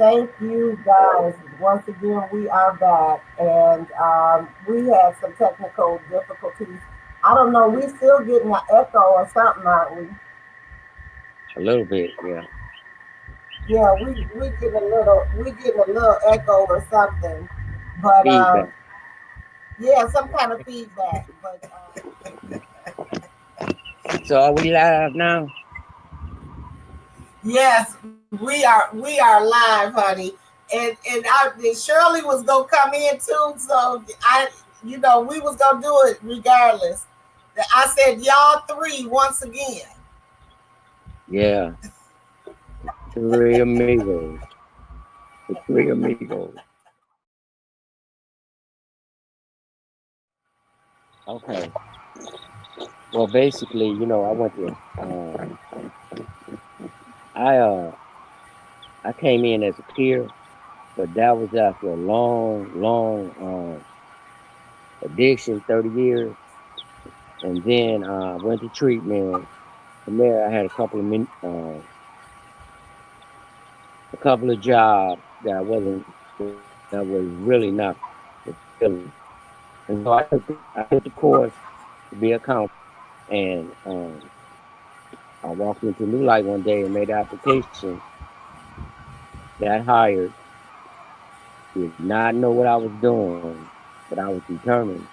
Thank you guys. Once again, we are back, and we had some technical difficulties. I don't know. We still getting an echo or something, aren't we? A little bit, yeah. Yeah, we getting a little echo or something. But Feedback. yeah, some kind of feedback. But So are we live now? yes, we are live, honey. And Shirley was gonna come in too, so we was gonna do it regardless. I said y'all three once again. Yeah. Three amigos. The three amigos. Okay. Well, basically, I went to I I came in as a peer, but that was after a long addiction, 30 years. And then went to treatment. From there, I had a couple of jobs that I wasn't that was really not fulfilling. And so I took the course to be a counselor. And I walked into New Light one day and made an application, got hired, did not know what I was doing, but I was determined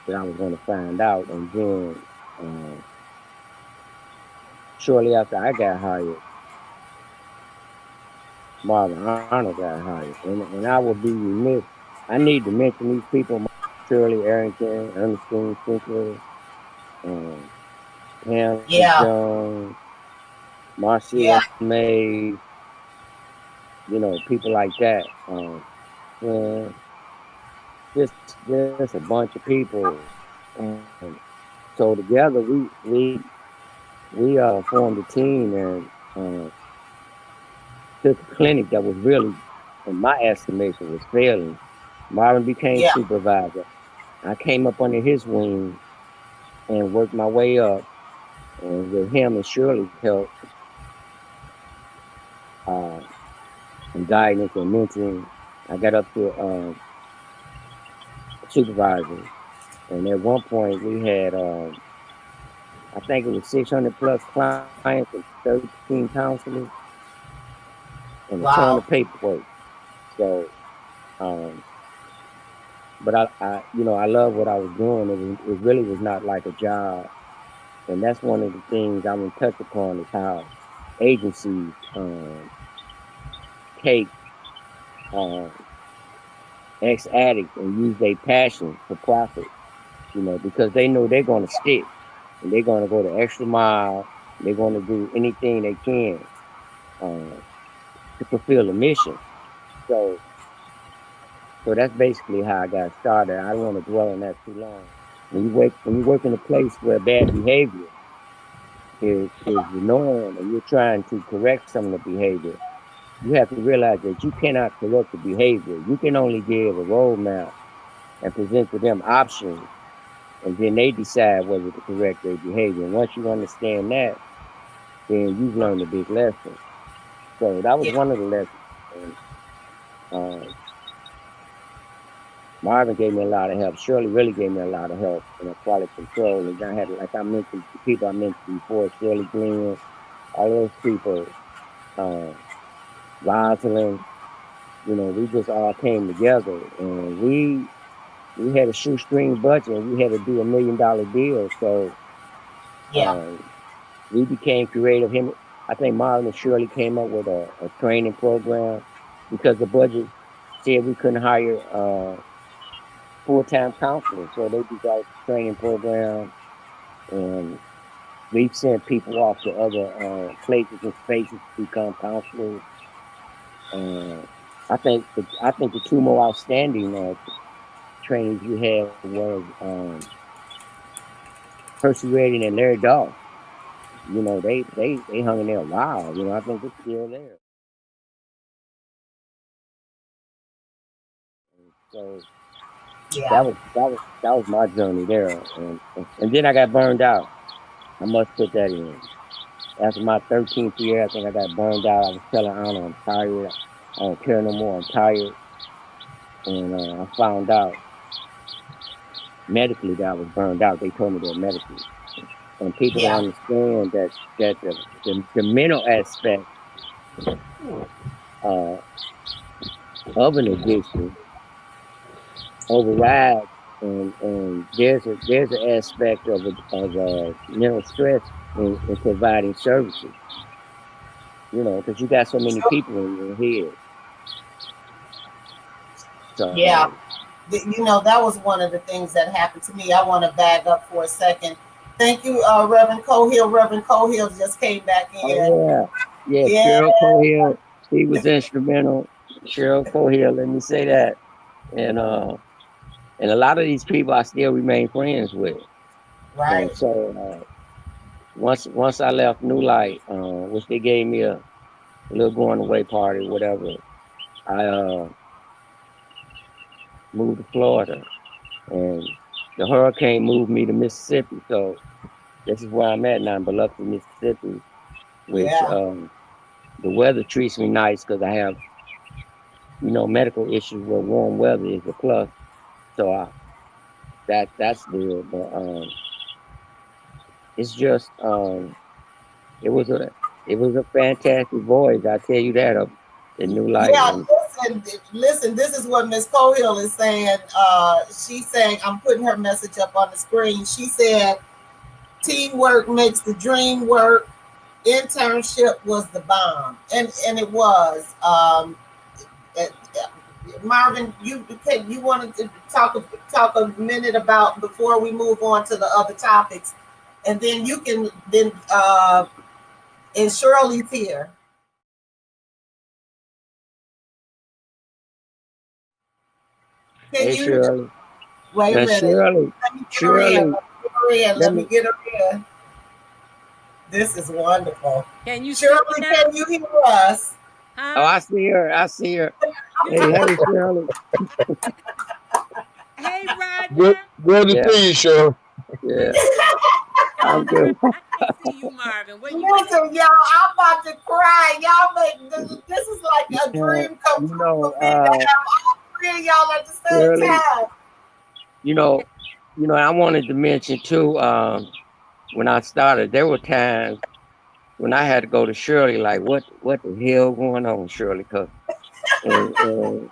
that I was going to find out. And then uh, shortly after I got hired, Marvin Arnold got hired. And I would be remiss. I need to mention these people: Shirley Arrington, Ernestine Sinclair, um, Pamela Yeah, Jones, Marcia yeah, Mays, people like that. And just a bunch of people. And so together we formed a team and took a clinic that was really, in my estimation, was failing. Marvin became yeah. supervisor. I came up under his wing and worked my way up. And with him and Shirley's help, uh, and guidance and mentoring, I got up to supervisor. And at one point, we had, I think it was 600 plus clients and 13 counselors and a ton of Wow. paperwork. So, um, but I love what I was doing. It really was not like a job. And that's one of the things I'm going to touch upon is how agencies take uh, ex-addicts and use their passion for profit, because they know they're going to stick and they're going to go the extra mile. They're going to do anything they can uh, to fulfill the mission. So, so that's basically how I got started. I don't want to dwell on that too long. When you work in a place where bad behavior is the norm and you're trying to correct some of the behavior, you have to realize that you cannot correct the behavior. You can only give a roadmap and present to them options, and then they decide whether to correct their behavior. And once you understand that, then you've learned a big lesson. So that was Yeah, one of the lessons. And Marvin gave me a lot of help. Shirley really gave me a lot of help in quality control. And I had, like I mentioned, the people I mentioned before, Shirley Glenn, all those people, uh, Rosalind, we just all came together and we had a shoestring budget and we had to do $1 million deal. So yeah. uh, we became creative. I think Marvin and Shirley came up with a training program because the budget said we couldn't hire full-time counselors. So they developed a training program and we've sent people off to other places and spaces to become counselors. Uh, I think the two more outstanding trainings we had was Percy Redding and Larry Daw. They hung in there a while. I think they're still there. So Yeah. that was my journey there, and then I got burned out. I must put that in. After my 13th year, I think I got burned out. I was telling Anna I'm tired. I don't care no more. I'm tired. And I found out medically that I was burned out. They told me that medically. And people don't Yeah. understand that the mental aspect uh, of an addiction overrides, and there's an aspect of mental stress in providing services. Because you got so many Sure. people in your head. Yeah. So That was one of the things that happened to me. I want to back up for a second. Thank you, Reverend Cohill. Reverend Cohill just came back oh in. yeah, Yeah. Cheryl Cohill, she was instrumental. Cheryl Cohill, let me say that. And and a lot of these people I still remain friends with. And Right. so once I left New Light, which they gave me a little going away party, whatever, I moved to Florida, and the hurricane moved me to Mississippi. So this is where I'm at now in Biloxi, Mississippi, which Yeah. the weather treats me nice because I have medical issues where warm weather is a plus. So that's good. But it's just it was a it was a fantastic voyage. I tell you that, of the New Light. Yeah. And Listen. This is what Miss Cohill is saying. She's saying, I'm putting her message up on the screen. She said, teamwork makes the dream work. Internship was the bomb, and it was. Uh, Marvin, you wanted to talk a minute about before we move on to the other topics, and then you can then and Shirley's here. Can hey, you Shirley, wait a now minute? Shirley, Let me get her in. Shirley, Let me get her in. let Let me me. get her in. This is wonderful. Can you see me Shirley, now? can you hear us? Oh, Huh? I see her. I see her. You Hey, Shirley. Hey Good, Roger. good to Yeah, see you, Cheryl. yeah. Good. I'm Hey, good. I can't see you, Marvin. Where you at? Listen, y'all, I'm about to cry. Y'all make this is like a Yeah, dream come you true for know, me to have all three of y'all at the same Shirley. time. You know, I wanted to mention too. When I started, there were times when I had to go to Shirley, like, what the hell going on, Shirley? And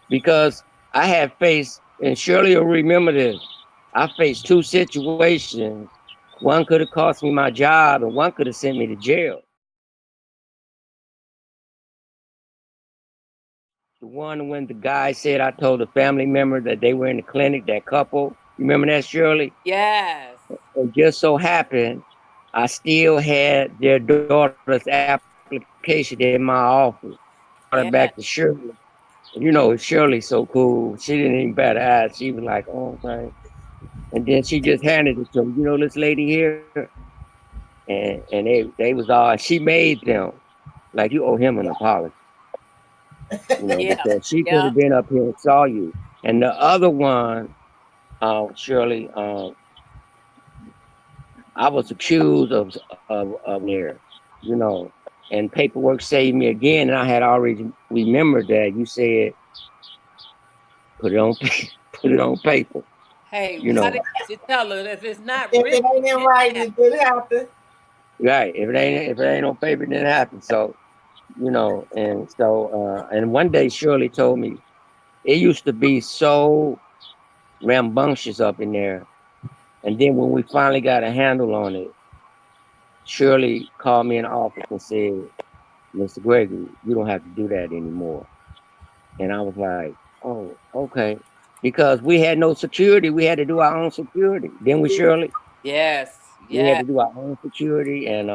because I had faced, and Shirley will remember this, I faced two situations. One could have cost me my job, and one could have sent me to jail. The one when the guy said I told a family member that they were in the clinic, that couple. You remember that, Shirley? Yes. It just so happened I still had their daughter's application in my office. Brought it back to Yeah. Shirley. Shirley's so cool. She didn't even bat an eye. She was like, "Oh, okay." And then she just handed it to him. This lady here, and they was all. She made them like, you owe him an apology. Yeah. Because she could Yeah. have been up here and saw you. And the other one, Shirley, I was accused of there, you know, and paperwork saved me again. And I had already remembered that you said put it on put it on paper, Hey, you why know. did you tell her if it's not If written, it ain't it in didn't writing, happen? it did happen. Right. If it ain't on paper, it didn't happen. So, and one day Shirley told me it used to be so rambunctious up in there. And then when we finally got a handle on it, Shirley called me in the office and said, Mr. Gregory, you don't have to do that anymore. And I was like, oh, okay. Because we had no security. We had to do our own security. Then we Shirley, Yes. we had Yeah. to do our own security. And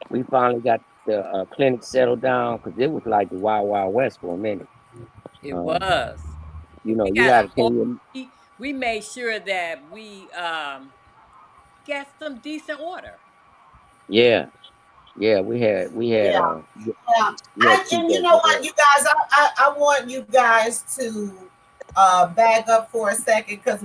we finally got the clinic settled down because it was like the Wild Wild West for a minute. It Um, was. We you got got to a whole tell you, we made sure that we got some decent order. yeah, yeah, we had Yeah, yeah. we had to keep And you that know good what, order. you guys, I want you guys to back up for a second because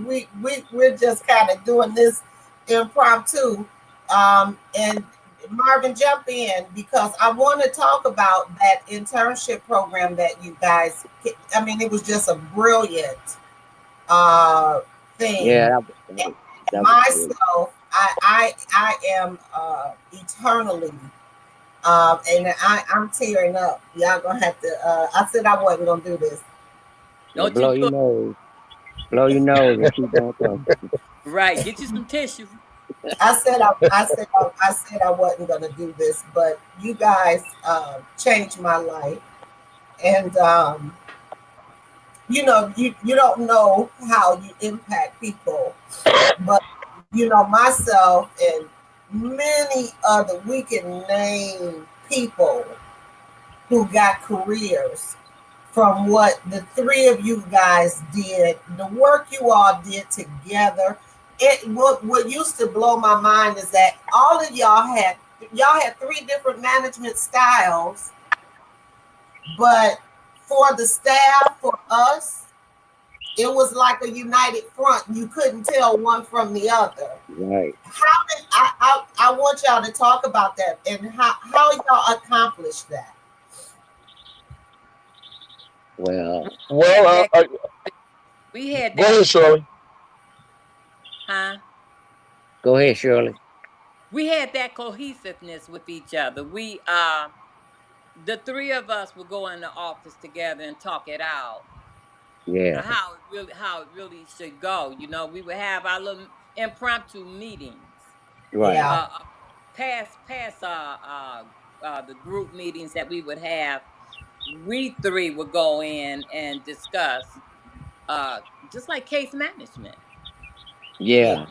we're just kind of doing this impromptu. And Marvin, jump in because I want to talk about that internship program that you guys. I mean, it was just a brilliant uh, Yeah, thing. that was good. Myself, I am eternally, and I'm tearing up. Y'all gonna have to. I said I wasn't gonna do this. Yeah, Don't you put blow your nose, and keep on coming. right. Get you some tissue. I said I wasn't gonna do this, but you guys changed my life, and you don't know how you impact people, but myself and many other, we can name people who got careers from what the three of you guys did, the work you all did together. What used to blow my mind is that all of y'all had three different management styles, but for the staff, for us, it was like a united front. You couldn't tell one from the other. Right. How did I want y'all to talk about that and how y'all accomplished that? Well, We had Well, that. We had go that. ahead, Shirley. Huh? go ahead, Shirley. We had that cohesiveness with each other. The three of us would go in the office together and talk it out Yeah. how it really should go. We would have our little impromptu meetings. Right. Yeah, Uh, uh past the group meetings that we would have. We three would go in and discuss uh just like case management yeah,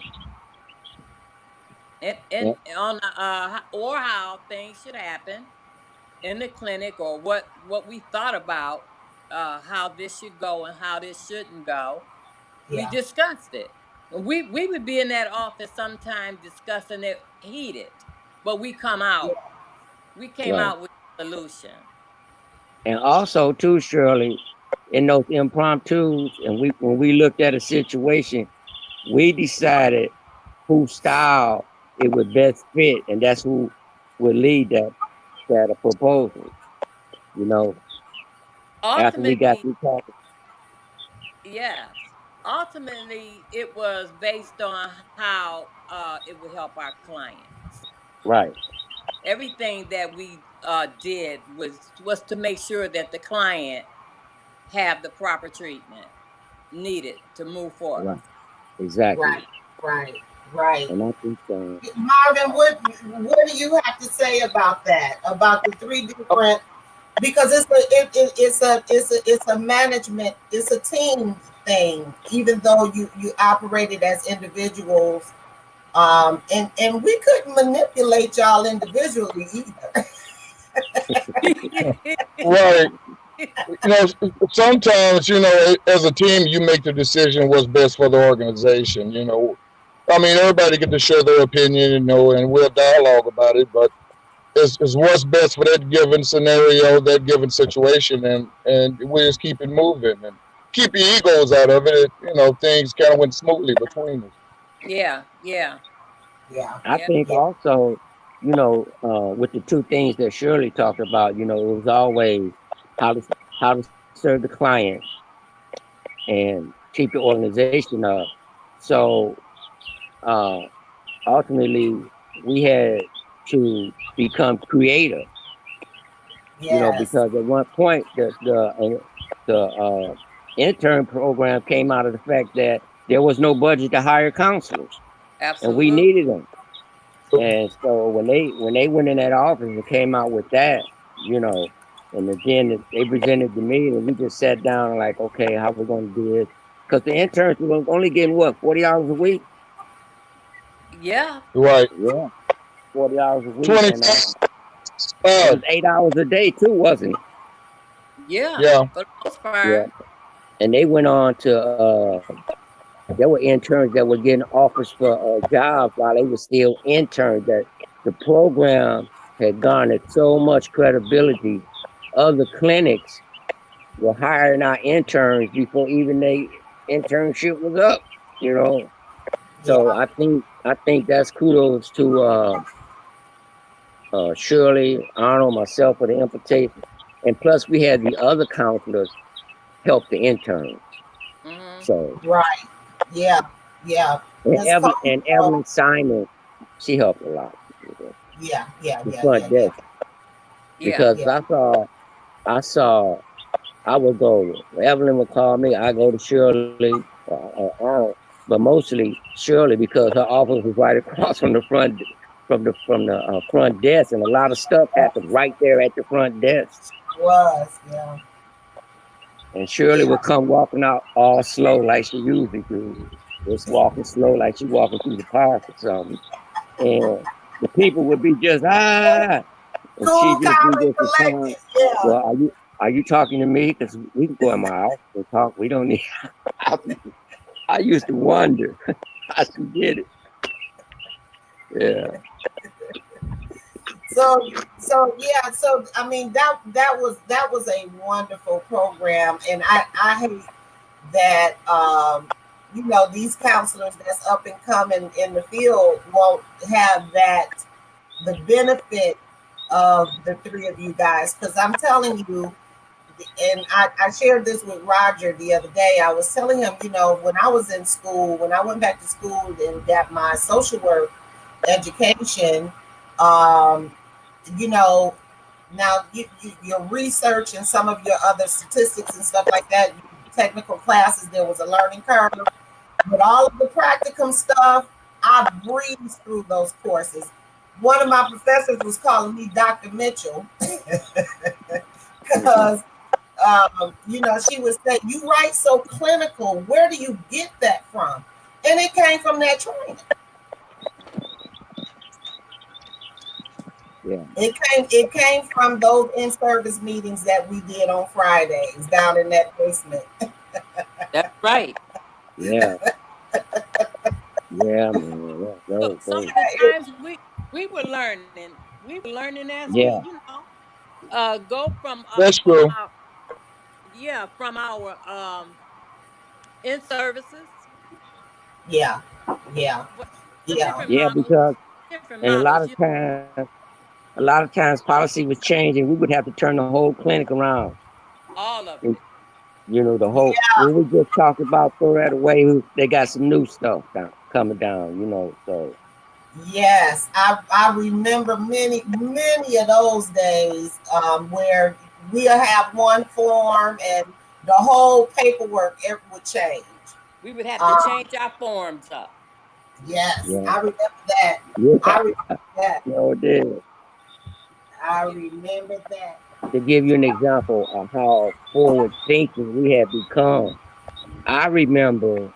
Yeah. and Yeah. on or how things should happen in the clinic, or what we thought about how this should go and how this shouldn't go. We yeah, discussed it. We would be in that office sometime discussing it heated, but yeah, we came Right. out with a solution. And also too, Shirley, in those impromptus, and when we looked at a situation, we decided whose style it would best fit, and that's who would lead that proposal. You know, after we got Ultimately, through talking. yes. Ultimately, it was based on how it would help our clients. Right. Everything that we did was to make sure that the client have the proper treatment needed to move forward. Right. Exactly. right, right, right. And I think Marvin, what do you have to say about that? About the three different, because it's a management, it's a team thing. Even though you operated as individuals, and we couldn't manipulate y'all individually either. Right. Sometimes, as a team, you make the decision what's best for the organization. I mean, everybody get to share their opinion, and we'll dialogue about it, but it's what's best for that given scenario, that given situation, and we just keep it moving and keep your egos out of it. Things kind of went smoothly between us. Yeah, yeah, Yeah, I yeah. think yeah, also, with the two things that Shirley talked about, it was always how to how to serve the client and keep the organization up. So uh, ultimately, we had to become creative, yes, because at one point the intern program came out of the fact that there was no budget to hire counselors, and we Absolutely. needed them. And so when they went in that office and came out with that, you know, and then they presented to me, and we just sat down like, okay, how we going to do this? Because the interns were only getting what, $40 a week? Yeah, Right. Yeah, $40 a week, and 25. it was 8 hours a day too, wasn't it? yeah. Yeah. For the most Yeah. part. And they went on to there were interns that were getting offers for jobs while they were still interns. That the program had garnered so much credibility. Other clinics were hiring our interns before even they internship was up. So yeah, I think that's kudos to Shirley, Arnold, myself for the implication, and plus we had the other counselors help the interns. Mm-hmm. So Right. Yeah. Yeah. Miss And Coco. Evelyn Simon, she helped a lot. Yeah. Yeah. The Yeah. front Yeah. Yeah. desk Yeah. because Yeah. I saw I would go. Evelyn would call me. I go to Shirley, Arnold, but mostly Shirley because her office was right across from the front desk, and a lot of stuff happened right there at the front desk. Was. Yeah. And Shirley Yeah. would come walking out all slow like she usually do, just walking slow like she walking through the park or something. And the people would be just and she Cool, just be calm, and just the time. collected. Yeah. Well, are you talking to me? Because we can go in my house and talk. We don't need. I used to wonder how she did it. Yeah, So yeah, so I mean that was a wonderful program, and I hate that these counselors that's up and coming in the field won't have that the benefit of the three of you guys, because I'm telling you, and I shared this with Roger the other day. I was telling him, when I was in school, when I went back to school and got my social work education, um, you know, now your research and some of your other statistics and stuff like that, technical classes, there was a learning curve. But all of the practicum stuff, I breezed through those courses. One of my professors was calling me Dr. Mitchell because, she would say, "You write so clinical. Where do you get that from?" And it came from that training. yeah, It came from those in-service meetings that we did on Fridays down in that basement. That's right. yeah, yeah, man. Look, some of the times we were learning. We were learning as we, Yeah, go That's from true. our from our in services. Yeah, yeah, What some yeah, different yeah. models, Because different and models. a lot of times policy was changing. We would have to turn the whole clinic around. All of And, it. the whole when we just talked about throw that away, they got some new stuff coming down. So yes. I remember many of those days where we'll have one form and the whole paperwork would change. We would have to Um, change our forms up. yes, yeah, I remember that. I yeah, remember that. it did. I You, remember that. To give you an example of how forward thinking we have become, I remember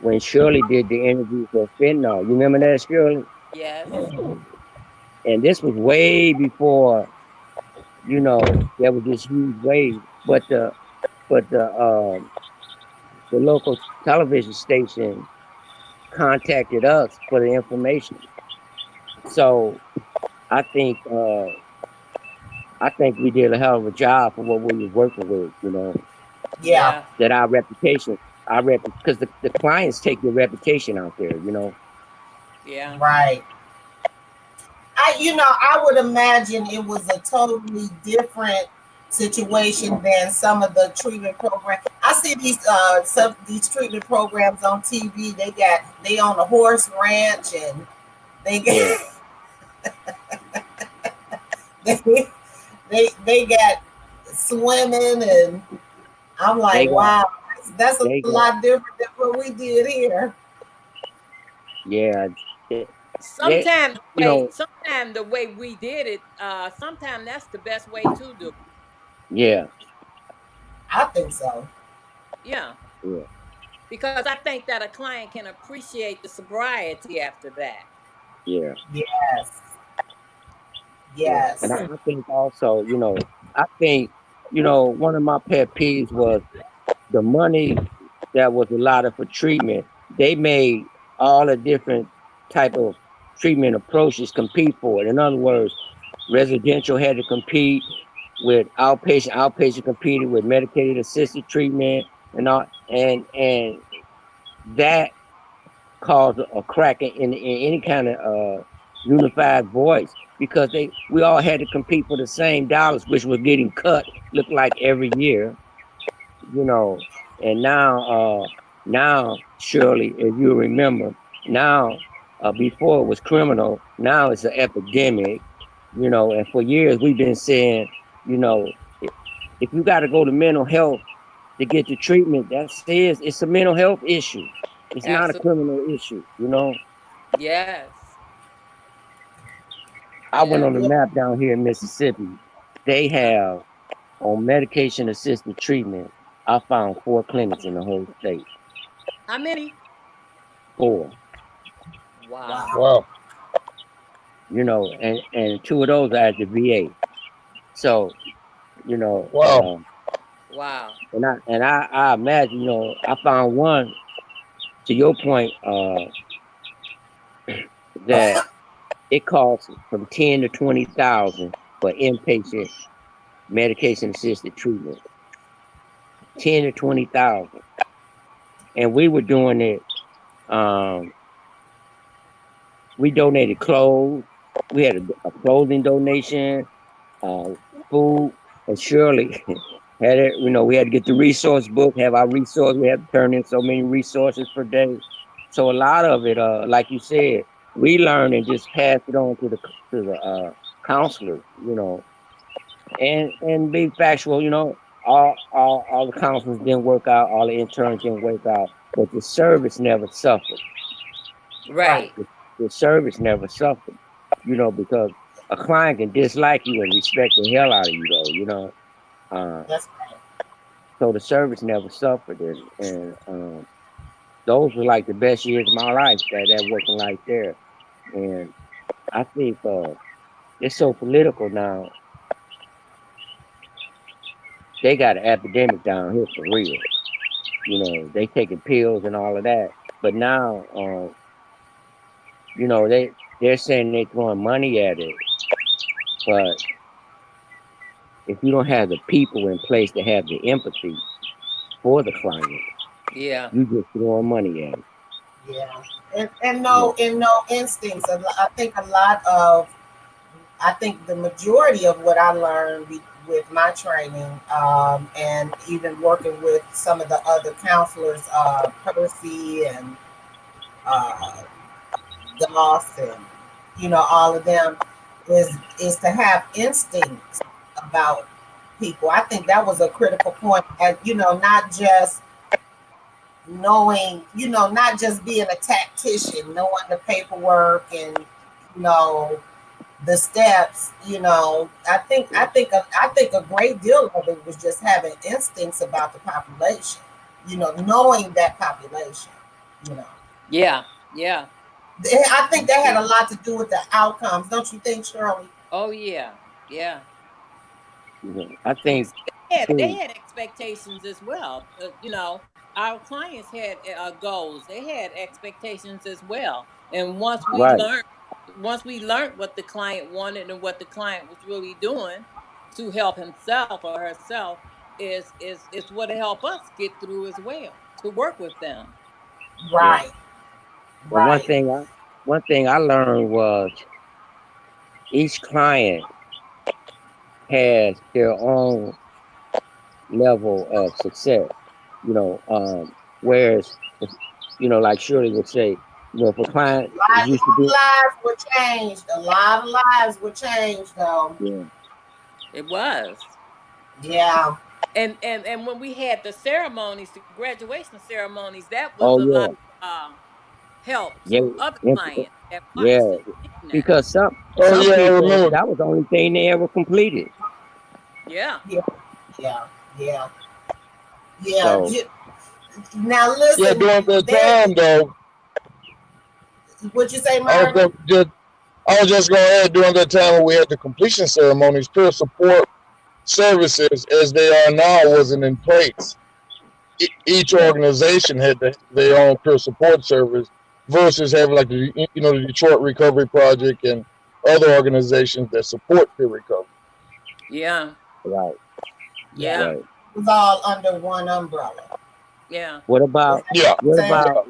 when Shirley did the interview for fentanyl. You remember that, Shirley? yes. And this was way before, there was this huge wave. But the local television station contacted us for the information. So I think uh I think we did a hell of a job for what we were working with, Yeah, Yeah. that because the clients take your reputation out there. Yeah. right. I would imagine it was a totally different situation than some of the treatment programs. I see these treatment programs on TV. They on a horse ranch, and they Yeah, got they they got swimming, and I'm they like, got wow, that's a they got lot different than what we did here. yeah, they, Sometimes you know, the way we did it, sometimes that's the best way to do it. yeah, I think so. Yeah. yeah, Because I think that a client can appreciate the sobriety after that. yeah, Yes, yeah. And yes, I think also, one of my pet peeves was the money that was allotted for treatment. They made all the different type of treatment approaches compete for it. In other words, residential had to compete with outpatient. Outpatient competed with medicated assisted treatment and all, and that caused a crack in any kind of unified voice, because we all had to compete for the same dollars, which was getting cut, looked like every year, you know. And now surely, if you remember, now before it was criminal, now it's an epidemic, you know. And for years we've been saying, you know, if you got to go to mental health to get the treatment, that says it's a mental health issue. It's not a Absolutely. criminal issue, you know. Yes. I went Yeah. on the Yeah. map down here in Mississippi. They have on medication assisted treatment. I found 4 clinics in the whole state. How many? 4, Wow. Wow. Wow. you know, and 2 of those are at the VA. So, you know, Wow. Wow. I imagine, you know, I found one, to your point, that it costs from 10 to 20,000 for inpatient medication assisted treatment. 10 to 20,000, and we were doing it. Um, we donated clothes. We had a clothing donation, uh, food, and Shirley had it. You know, we had to get the resource book, have our resource. We had to turn in so many resources per day. So a lot of it, like you said, we learned and just passed it on to the counselors. You know, and be factual. You know, all the counselors didn't work out. All the interns didn't work out, but the service never suffered. Right. Right. The service never suffered, you know, because a client can dislike you and respect the hell out of you, though, you know. Uh, That's right. so the service never suffered, and those were like the best years of my life, that working life there. And I think it's so political now. They got an epidemic down here for real. You know, they taking pills and all of that. But now, you know, they're saying they're throwing money at it, but if you don't have the people in place to have the empathy for the client, Yeah. you just throwing money at it. Yeah. And Yeah, no instincts. I think a lot of, I think the majority of what I learned with my training, and even working with some of the other counselors, Percy and uh, Goss, and all of them, is to have instincts about people. I think that was a critical point, and not just knowing, not just being a tactician, knowing the paperwork and you know the steps. I think a great deal of it was just having instincts about the population. Knowing that population. You know, Yeah. Yeah. I think that had a lot to do with the outcomes, don't you think, Shirley? Oh yeah. Yeah. I think They too. had expectations as well. Our clients had goals. They had expectations as well. And Right. once we learned what the client wanted and what the client was really doing to help himself or herself, is what help us get through as well, to work with them. Yeah. Right, But right, one thing I learned was each client has their own level of success. You know, whereas if, you know, like Shirley would say, you know, if a client is a used to lot of do, lives were changed. A lot of lives were changed, though. yeah, It was. Yeah, And when we had the ceremonies, the graduation ceremonies, that was oh a lot yeah, of help yeah, to other imp- clients that yeah, watched it, seeing that. because Oh some yeah, I people remember. that was the only thing they ever completed. Yeah. yeah, yeah, yeah, yeah. So Now Yeah, listen, during that there. time though, What you say, I was Marvin? go- just I was just gonna add during that time when we had the completion ceremonies, peer support services as they are now wasn't in place. Each right, organization had their own peer support service versus having like the Detroit Recovery Project and other organizations that support peer recovery. Yeah. right, Yeah, Yeah. right. it was all under one umbrella. Yeah. What Is about that Yeah, what I'm what saying? about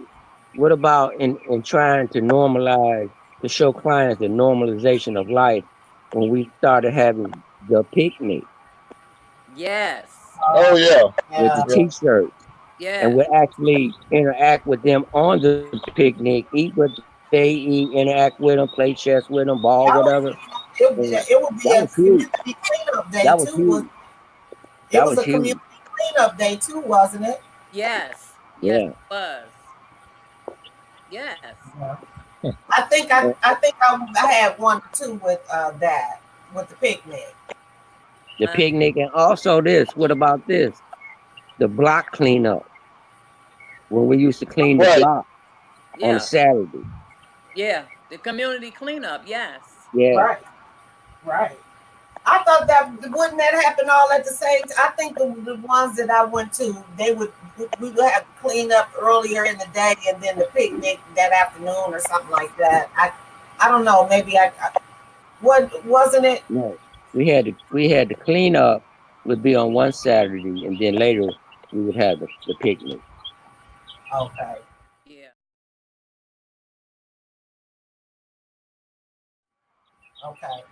what about in trying to normalize? to show clients the normalization of life when we started having the picnic Yes. Oh yeah, with the Yeah. yeah. t-shirts, and Yes. we actually interact with them on the picnic, eat what they eat, interact with them, play chess with them, ball, whatever. And It that would was be a huge. community cleanup That day was too. huge. It That was was a huge. community cleanup day too, wasn't it? Yes. Yes, Yeah. it was. Yes. Yeah. I think I had one too with that with the picnic. The picnic, and also this. What about this? The block cleanup when we used to clean the Right. block on a Yeah. Saturday. Yeah. The community cleanup. Yes. Yeah, Right, right. I thought that wouldn't that happen all at the same time. I think the ones that I went to, we would have clean up earlier in the day and then the picnic that afternoon or something like that. I don't know. Maybe what wasn't it? no. We had to clean up would be on one Saturday, and then later we would have the picnic. Okay, Yeah. okay.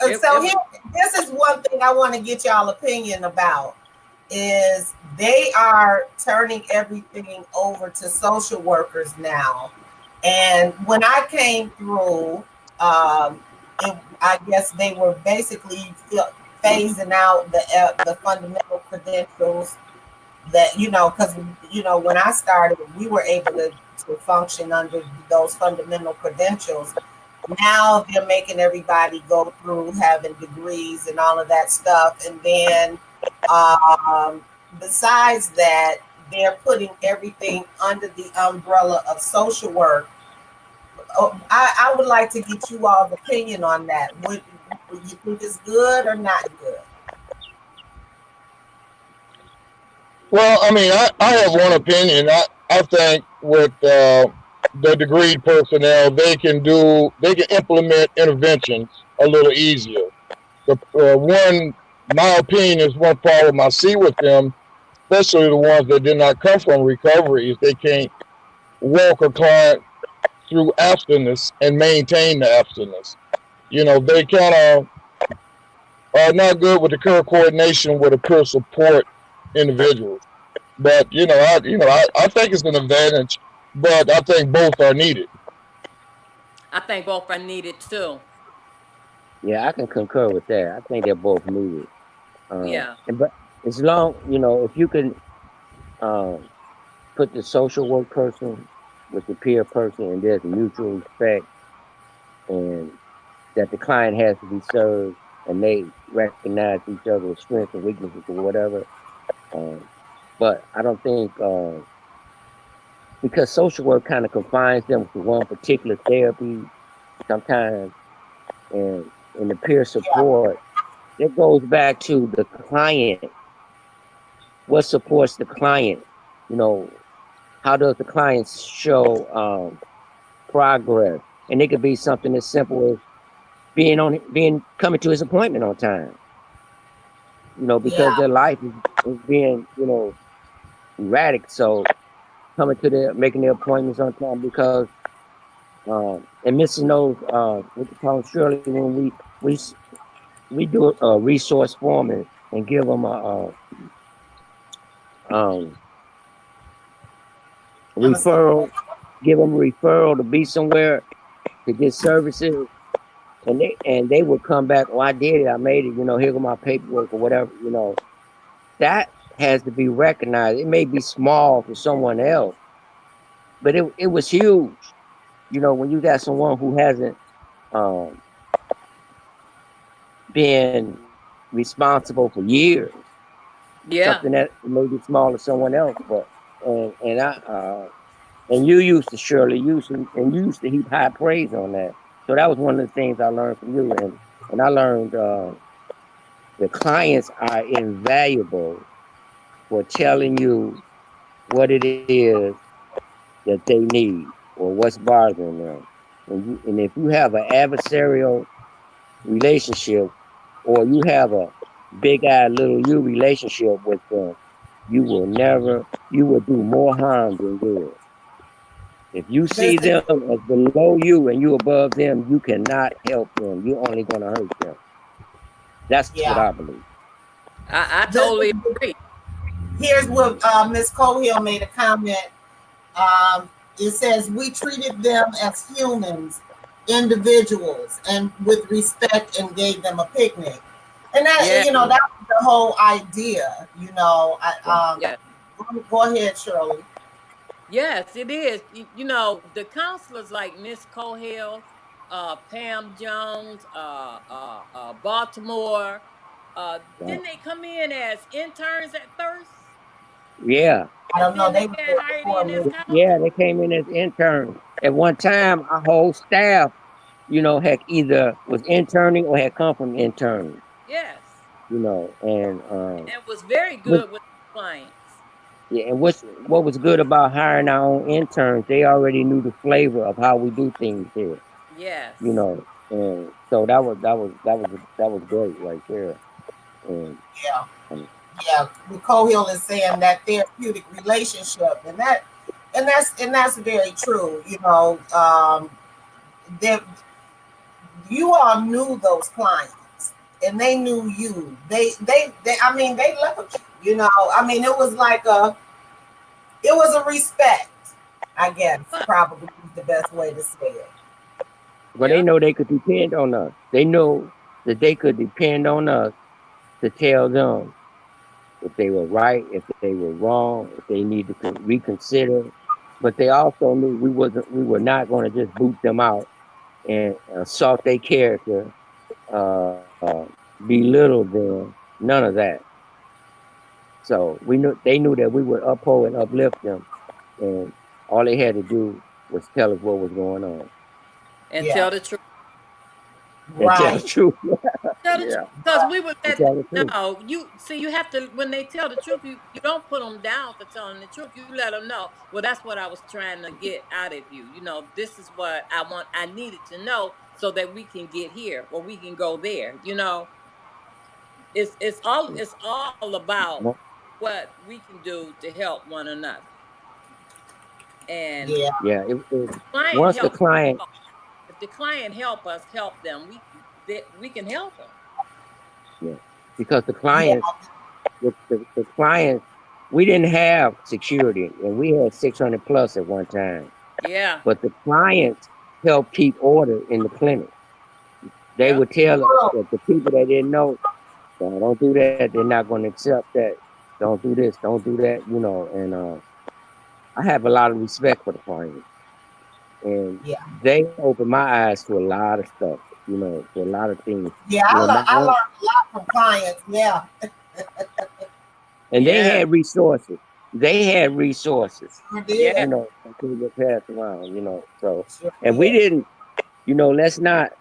And It so it here, was this is one thing I want to get y'all opinion about is they are turning everything over to social workers now. And when I came through, I guess they were basically phasing out the fundamental credentials that because when I started, we were able to function under those fundamental credentials. Now they're making everybody go through having degrees and all of that stuff, and then besides that, they're putting everything under the umbrella of social work. Oh, I would like to get you all's opinion on that. Would you think it's good or not good? Well, I mean, I have one opinion. I think with the degreed personnel, they can implement interventions a little easier. The my opinion is one problem I see with them, especially the ones that did not come from recovery, is they can't walk a client through abstinence and maintain the abstinence. They kind of are not good with the current coordination with a peer support individuals. But I think it's an advantage, but I think both are needed. I think both are needed too. Yeah, I can concur with that. I think they're both needed. Yeah. And but as long if you can um, put the social work person with the peer person, and there's mutual respect, and that the client has to be served, and they recognize each other's strengths and weaknesses or whatever. Um, but I don't think because social work kind of confines them to one particular therapy sometimes, and in the peer Yeah, support, it goes back to the client. What supports the client? You know, how does the client show progress? And it could be something as simple as being coming to his appointment on time. Because yeah, their life is being erratic. So coming to their making their appointments on time, because and missing those what you call Shirley, when we we do a resource form, and give them um, understand. referral, give them a referral to be somewhere to get services, and they will come back. Oh, I did it. I made it. Here go my paperwork or whatever. That has to be recognized. It may be small for someone else, but it was huge. When you got someone who hasn't um, been responsible for years, Yeah. something that may be small to someone else, but and you used to Shirley, you used to heap high praise on that. So that was one of the things I learned from you, and I learned the clients are invaluable for telling you what it is that they need or what's bothering them. And if you have an adversarial relationship, or you have a big eye little you relationship with them, you will do more harm than good. If you see Listen, them as below you and you above them, you cannot help them. You're only going to hurt them. That's what I yeah. believe. I This totally is, agree. here's what Miss Cohill made a comment. It says we treated them as humans, individuals, and with respect, and gave them a picnic. And that, Yeah, Yeah. that was the whole idea. Yeah. yeah. Go ahead, Shirley. Yes, it is. The counselors like Miss Cohill, Pam Jones, Baltimore, Right. didn't they come in as interns at first? Yeah. I And don't know. then They they were got there hired before in as me. Yeah, counselors? they came in as interns. At one time, our whole staff, had either was interning or had come from interning, Yes. and And was very which, good with clients. yeah, and what was good about hiring our own interns, they already knew the flavor of how we do things here, Yes. and so that was great right there. And Yeah, um, yeah. Nicole Hill is saying that therapeutic relationship, and that's very true. That you all knew those clients, and they knew you. I mean, they loved you. I mean, it was a respect. I guess But probably is the best way to say it. but they yep. know they could depend on us. They know that they could depend on us to tell them if they were right, if they were wrong, if they need to reconsider. But they also knew we were not going to just boot them out and assault their character, belittle them, none of that. So they knew that we would uphold and uplift them, and all they had to do was tell us what was going on And Yeah, tell the truth. and tell the right, truth. Tell the truth. Yeah, Because we would and let tell the them truth. know. You see, you have to, when they tell the truth, you don't put them down for telling the truth. You let them know. Well, that's what I was trying to get out of you. This is what I needed to know so that we can get here or we can go there. It's all about Well, what we can do to help one another. And yeah, yeah, client once the helps client, us. If the client help us help them, we can help them. yeah, because the yeah, clients, the clients, we didn't have security, and we had 600 plus at one time. Yeah. But the clients helped keep order in the clinic. They Yep. would tell us that the people that didn't know, don't do that. They're not going to accept that. Don't do this. Don't do that. And I have a lot of respect for the clients, and yeah, they opened my eyes to a lot of stuff. To a lot of things. yeah. My I learned aunt, a lot from clients. Yeah, and they Yeah. had resources. They had resources. sure Yeah. did. That they would pass around. So, Sure and we did. didn't. Let's not.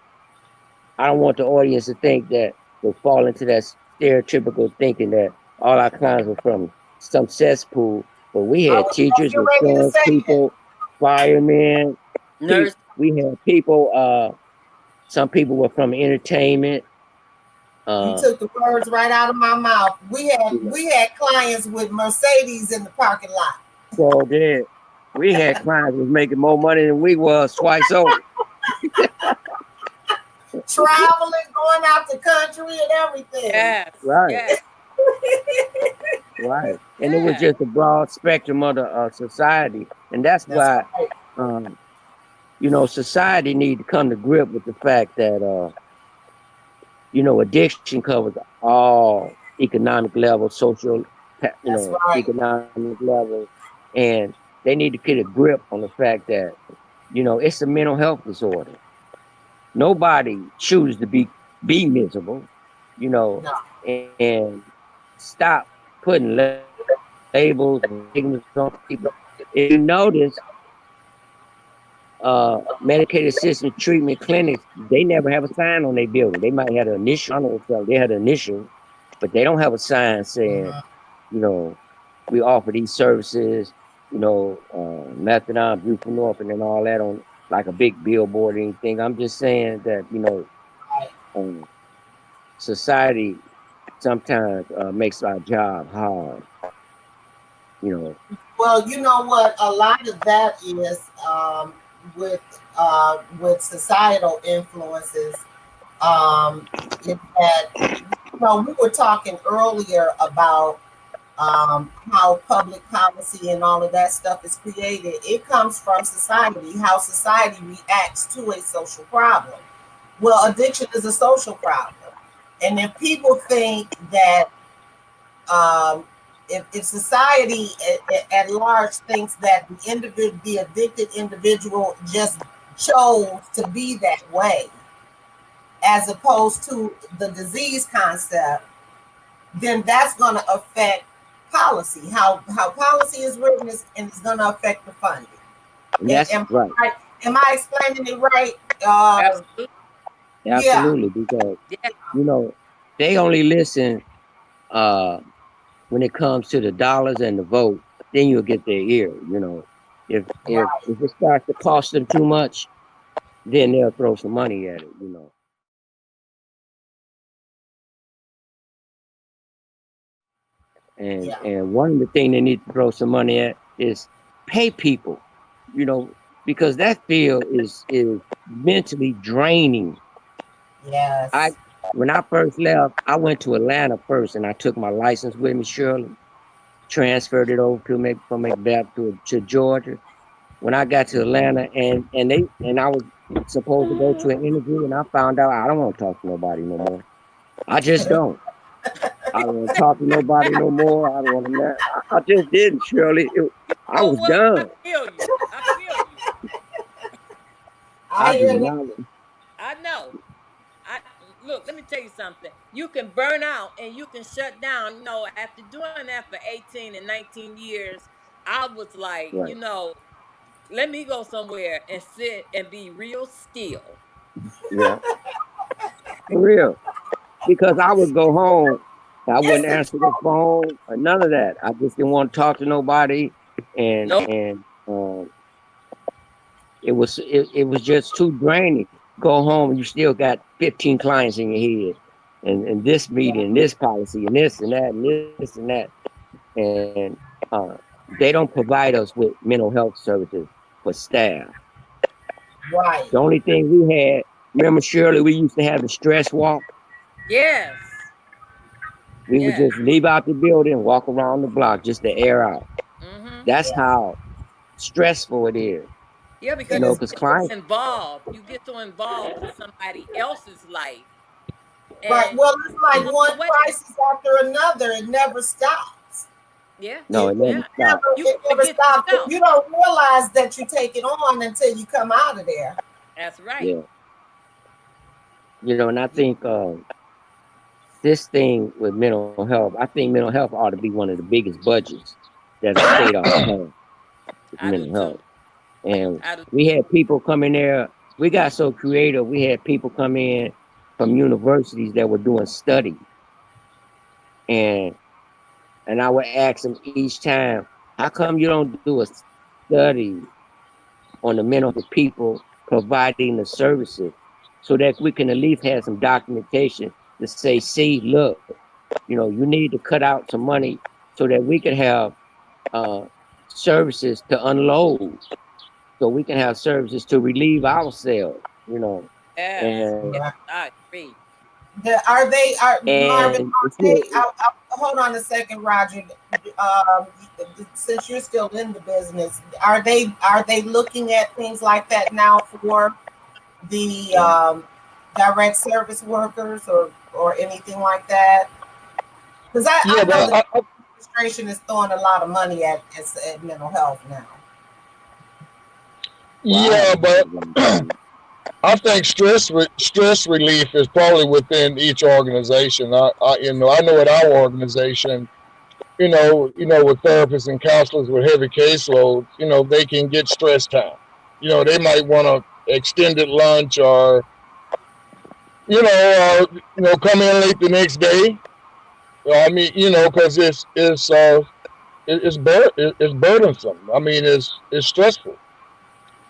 I don't want the audience to think that they fall into that stereotypical thinking that all our clients were from some cesspool. But we I had was just teachers, getting ready to insurance say that. people, firemen. Nurse. We had people. Some people were from entertainment. You Uh, took the words right out of my mouth. We had you know, we had clients with Mercedes in the parking lot, so then we had clients was making more money than we was twice over. traveling, going out the country, and everything. Yes. Right, Yes. right. And it was Yeah. just a broad spectrum of the society, and that's That's why. right. Um, Society need to come to grip with the fact that addiction covers all economic levels, social, That's right. economic levels, and they need to get a grip on the fact that it's a mental health disorder. Nobody chooses to be miserable, you know, No. and stop putting labels and stigmas on people. If you notice, medicated assisted treatment clinics, they never have a sign on their building. They might have an initial, I don't know what they had an initial, but they don't have a sign saying, Mhm. you know, we offer these services, methadone, buprenorphine, and all that on like a big billboard or anything. I'm just saying that, Right. um, society sometimes makes our job hard, you know. Well, you know what? A lot of that is with with societal influences. Um, is that we were talking earlier about how public policy and all of that stuff is created. It comes from society, how society reacts to a social problem. Well, addiction is a social problem. And if people think that um, if society at large thinks that the addicted individual just chose to be that way, as opposed to the disease concept, then that's going to affect policy. How policy is written and it's going to affect the funding. And that's Am right. I, am I explaining it right? Absolutely. Yeah, Absolutely. Because, Yeah. they only listen uh when it comes to the dollars and the vote, then you'll get their ear. right. If it starts to cost them too much, then they'll throw some money at it. And Yeah, one of the things they need to throw some money at is pay people, you know, because that field is mentally draining. I yes. When I first left, I went to Atlanta first, and I took my license with me, Shirley, transferred it over to from Macbeth to Georgia. When I got to Atlanta, and I was supposed to go to an interview, and I found out I don't want to talk to nobody no more. I just don't. I don't want to talk to nobody no more. I don't want to. I just didn't, Shirley. I Oh, was what? I done. feel you. I feel you. I I do hear you. not. I know. I look. Let me tell you something. You can burn out and you can shut down. After doing that for 18 and 19 years, I was like, Right. let me go somewhere and sit and be real still. Yeah. For real. Because I would go home, I wouldn't It's answer the phone or none of that. I just didn't want to talk to nobody, and Nope. it was just too draining. Go home and you still got 15 clients in your head, and this meeting, and this policy, and this and that, and this and that, and they don't provide us with mental health services for staff. right. The only thing we had, remember Shirley, we used to have the stress walk. Yes. We would Yes. just leave out the building, walk around the block just to air out. Mm-hmm. That's Yeah. how stressful it is, Yeah, It because you is. because get so clients, involved. You get so involved in somebody else's life, Right. and Well, it's you like walk one away. crisis after another. It never stops. Yeah. no, it never Yeah. stops. You It never forget stops. And yourself. you don't realize that you take it on until you come out of there. That's right. Yeah, and I think this thing with mental health, I think mental health ought to be one of the biggest budgets that a state ought to have with I do mental health. too. And I do. we had people come in there. We got so creative. We had people come in from universities that were doing studies, and I would ask them each time, "How come you don't do a study on the mental health of people providing the services, so that we can at least have some documentation to say, see, look, you need to cut out some money so that we can have uh, services to unload, so we can have services to relieve ourselves. Yes. And Yes. Right. I agree. Are they? Are Marvin? and Are it's they? still, Hold on a second, Roger. Um, since you're still in the business, are they? Are they looking at things like that now for the yeah, direct service workers or anything like that? Because I Yeah, know but the administration is throwing a lot of money at mental health now. well, I yeah, haven't but heard of anything. I think stress relief is probably within each organization. I know at our organization, with therapists and counselors with heavy caseloads, they can get stress time. They might want to extended lunch, or come in late the next day. I mean, because it's burdensome. I mean, it's stressful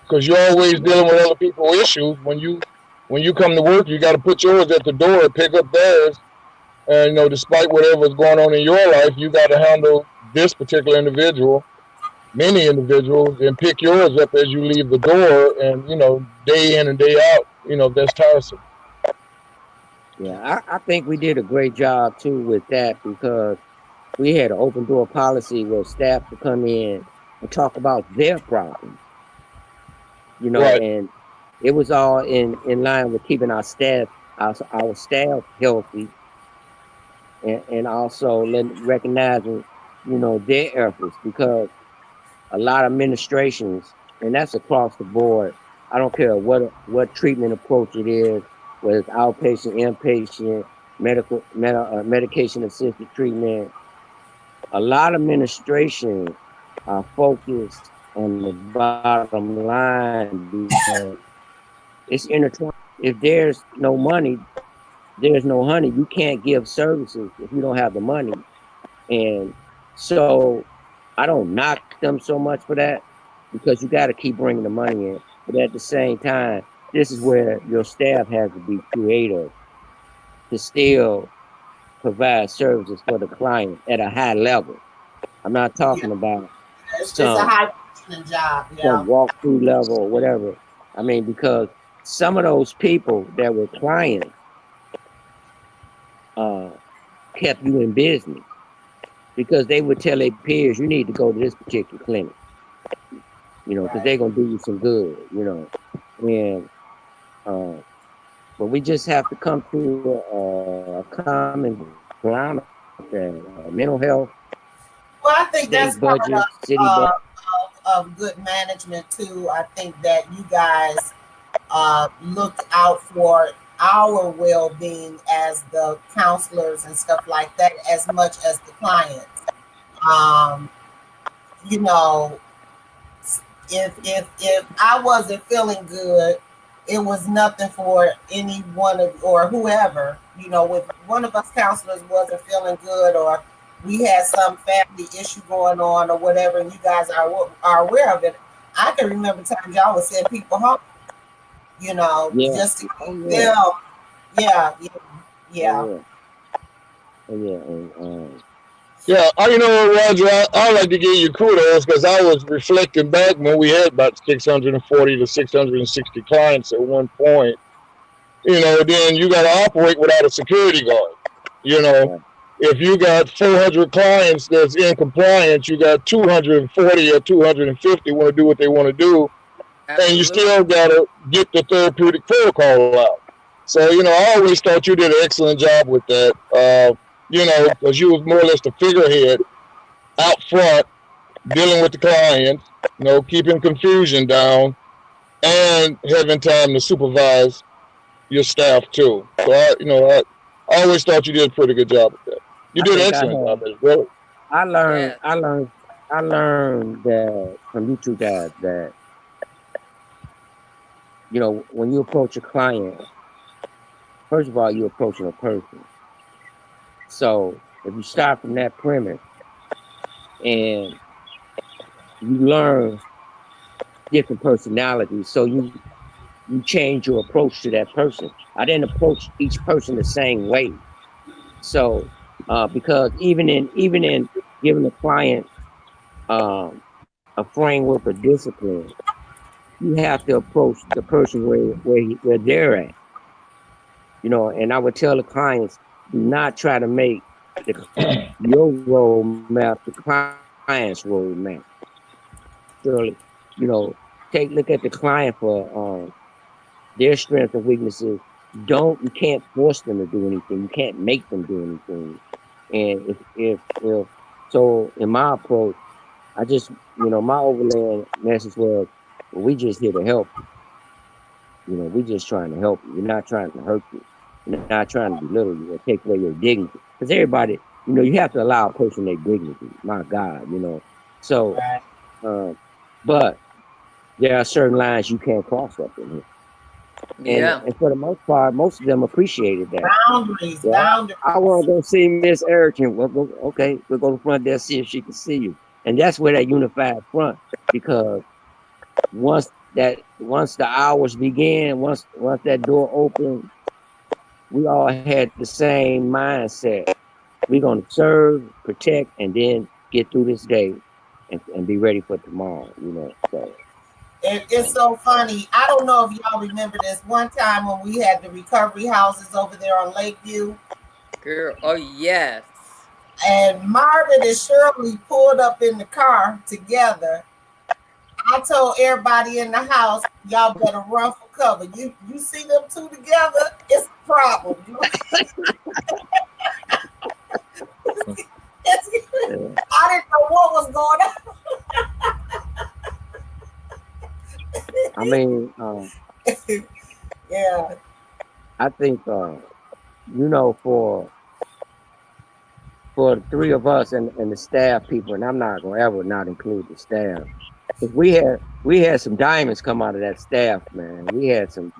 because you're always Yeah, dealing with other people's issues. When you come to work, you got to put yours at the door and pick up theirs. And despite whatever's going on in your life, you got to handle this particular individual. many individuals and pick yours up as you leave the door, and day in and day out, that's tiresome. Yeah, I think we did a great job too with that because we had an open door policy where staff could come in and talk about their problems, Right. and it was all in line with keeping our staff healthy, and also recognizing their efforts, because a lot of administrations, and that's across the board. I don't care what treatment approach it is, whether it's outpatient, inpatient, medication assisted treatment. A lot of administrations are focused on the bottom line because it's intertwined. If there's no money, there's no honey. You can't give services if you don't have the money. And so I don't knock them so much for that, because you got to keep bringing the money in. But at the same time, this is where your staff has to be creative to still provide services for the client at a high level. I'm not Yeah, talking about it's a some high functioning job. Yeah, some walkthrough level or whatever. I mean, because some of those people that were clients uh, kept you in business, because they would tell their peers, you need to go to this particular clinic, because right. they're gonna do you some good, and but we just have to come to a common ground with that. Mental health, Well, I think state that's part budget, city budget. of good management too. I think that you guys looked out for our well-being as the counselors and stuff like that, as much as the clients. Um, you know, if I wasn't feeling good, it was nothing for any one of or whoever. If one of us counselors wasn't feeling good, or we had some family issue going on or whatever, and you guys are aware of it. I can remember times y'all would send people home, Yeah. just to Oh keep yeah. them. Yeah, yeah, Oh yeah. yeah. Oh yeah. And Yeah, Roger, I like to give you kudos because I was reflecting back when we had about 640 to 660 clients at one point. Then you got to operate without a security guard. You know, yeah. if you got 400 clients that's in compliance, you got 240 or 250 want to do what they want to do, and you Absolutely. still got to get the therapeutic protocol out. So, I always thought you did an excellent job with that, because you was more or less the figurehead out front dealing with the clients, keeping confusion down and having time to supervise your staff too. So I always thought you did a pretty good job with that. You I did an think excellent job as well. I learned Yes. I learned I learned that from you two guys that when you approach a client, first of all, you're approaching a person. So if you start from that premise and you learn different personalities, so you change your approach to that person. I didn't approach each person the same way. So because even in giving a client a framework of discipline, you have to approach the person where they're at. And I would tell the clients, do not try to make your roadmap the client's roadmap. Surely, you know, look at the client for their strengths and weaknesses. You can't force them to do anything. You can't make them do anything. And if so, in my approach, I just, my overlaying message was, well, we just here to help you. We just trying to help you. We're not trying to hurt you. We're not trying to belittle you or take away your dignity. Because everybody, you have to allow a person their dignity. My God. So, Right. uh, but there are certain lines you can't cross up in here. And Yeah. and for the most part, most of them appreciated that. Boundaries, Well, boundaries. I want to go see Miss Erickson. Well, okay, we'll go to the front desk, see if she can see you. And that's where that unified front, because once the hours began, once that door opened, we all had the same mindset. We're gonna serve, protect, and then get through this day. and be ready for tomorrow. So It's so funny. I don't know if y'all remember this one time when we had the recovery houses over there on Lakeview, Girl, oh yes. and Marvin and Shirley pulled up in the car together. I told everybody in the house, y'all better run for cover. You see them two together, it's a problem. I didn't know what was going on. I mean, Yeah. I think for the three of us and the staff people, and I'm not gonna ever not include the staff, because we had some diamonds come out of that staff, man. We had some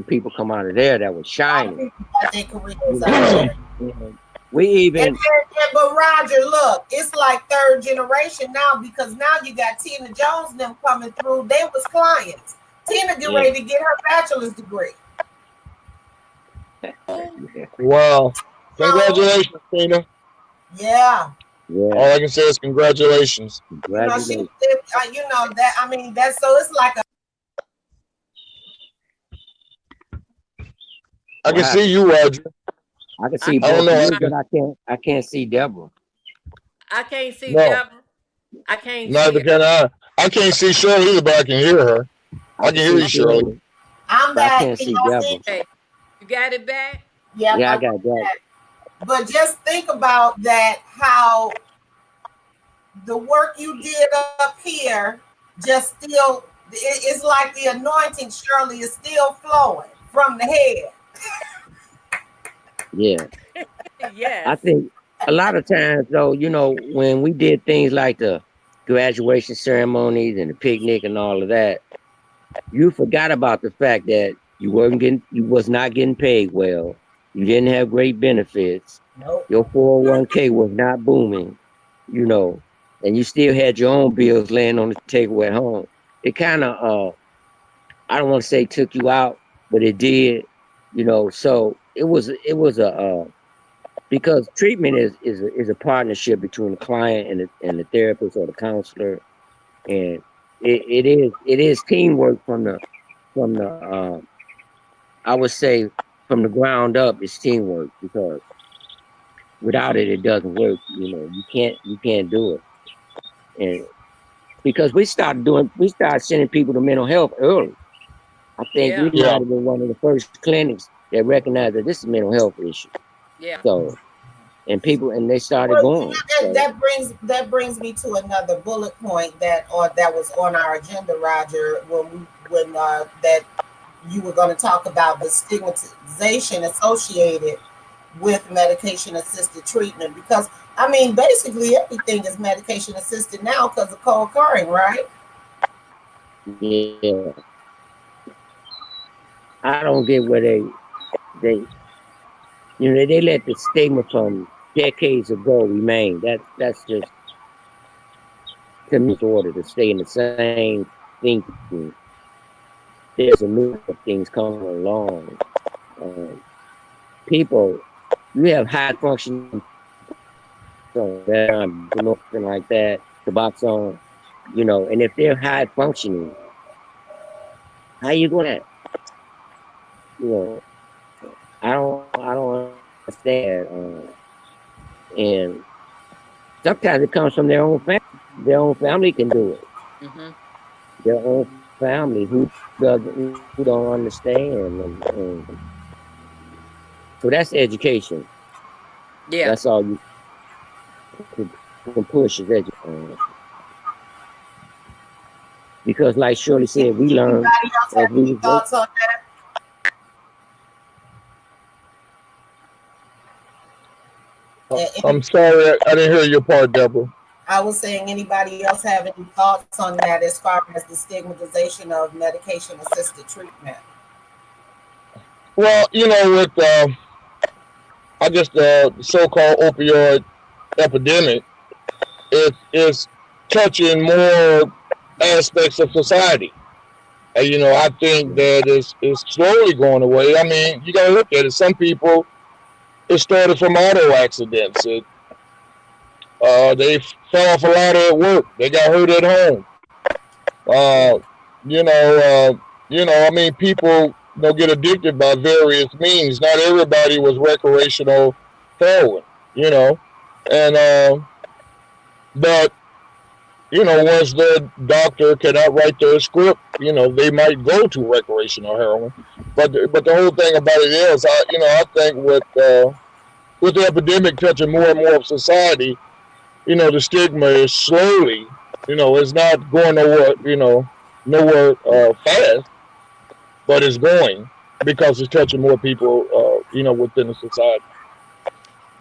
people come out of there that was A lot of shining. people got their careers You out know, there. we even But Roger, look, it's like third generation now, because now you got Tina Jones and them coming through. They was clients. Tina get ready to get her bachelor's degree. yeah, Wow. So Congratulations, Tina. yeah, All I can say is congratulations. she, congratulations. that. I mean, that's so. It's like a. I What can see happened? you, Roger. I can I, see I don't both of know. you, but I can't see Deborah. I can't see No, Deborah. I can't see neither her. can I. I can't see Shirley either, but I can hear her. I I can can hear see you, Shirley. Shirley, I'm but I back. can't Can see y'all see Deborah. me? Okay, you got it back? Yep, Yeah, I I got got Deborah. that. But just think about that. How the work you did up here just still. It's like the anointing, Shirley, is still flowing from the head. Yeah, I Yes. think a lot of times though, when we did things like the graduation ceremonies and the picnic and all of that, you forgot about the fact that you was not getting paid well. You didn't have great benefits. Nope. Your 401k was not booming, you know, and you still had your own bills laying on the table at home. It kind of, I don't want to say took you out, but it did, So it was because treatment is a partnership between the client and the therapist or the counselor, and it is teamwork from the I would say from the ground up. It's teamwork, because without it doesn't work. You can't do it. And because we started sending people to mental health early. I think we Yeah. might Yeah. have been one of the first clinics that recognized that this is a mental health issue. Yeah. So and they started Well, going. So that brings me to another bullet point that was on our agenda, Roger, when that you were going to talk about the stigmatization associated with medication assisted treatment, because I mean basically everything is medication assisted now because of co-occurring, right? yeah, I don't get where they they let the stigma from decades ago remain. That's just, to me, order to stay in the same thinking. There's a new things coming along. Um, People, you have high functioning, nothing like that, Suboxone, and if they're high functioning, how you gonna, you know, I don't understand. And sometimes it comes from their own family. Their own family can do it. Mm-hmm. Their own family who don't understand, and so that's education. Yeah. That's all you can push is education. Because, like Shirley said, we learned Anybody else as have we any was working. thoughts on that? I'm sorry, I didn't hear your part, Deborah. I was saying, anybody else have any thoughts on that as far as the stigmatization of medication assisted treatment? Well, with I guess the so-called opioid epidemic, it's touching more aspects of society. And, I think that it's slowly going away. I mean, you got to look at it. Some people, it started from auto accidents. They fell off a ladder at work. They got hurt at home. Yeah. Uh, you know, I mean, people get addicted by various means. Not everybody was recreational heroin, and but once the doctor cannot write their script, they might go to recreational heroin. But the whole thing about it is, I think with the epidemic touching more and more of society, the stigma is slowly, it's not going nowhere, nowhere fast, but it's going because it's touching more people, within the society.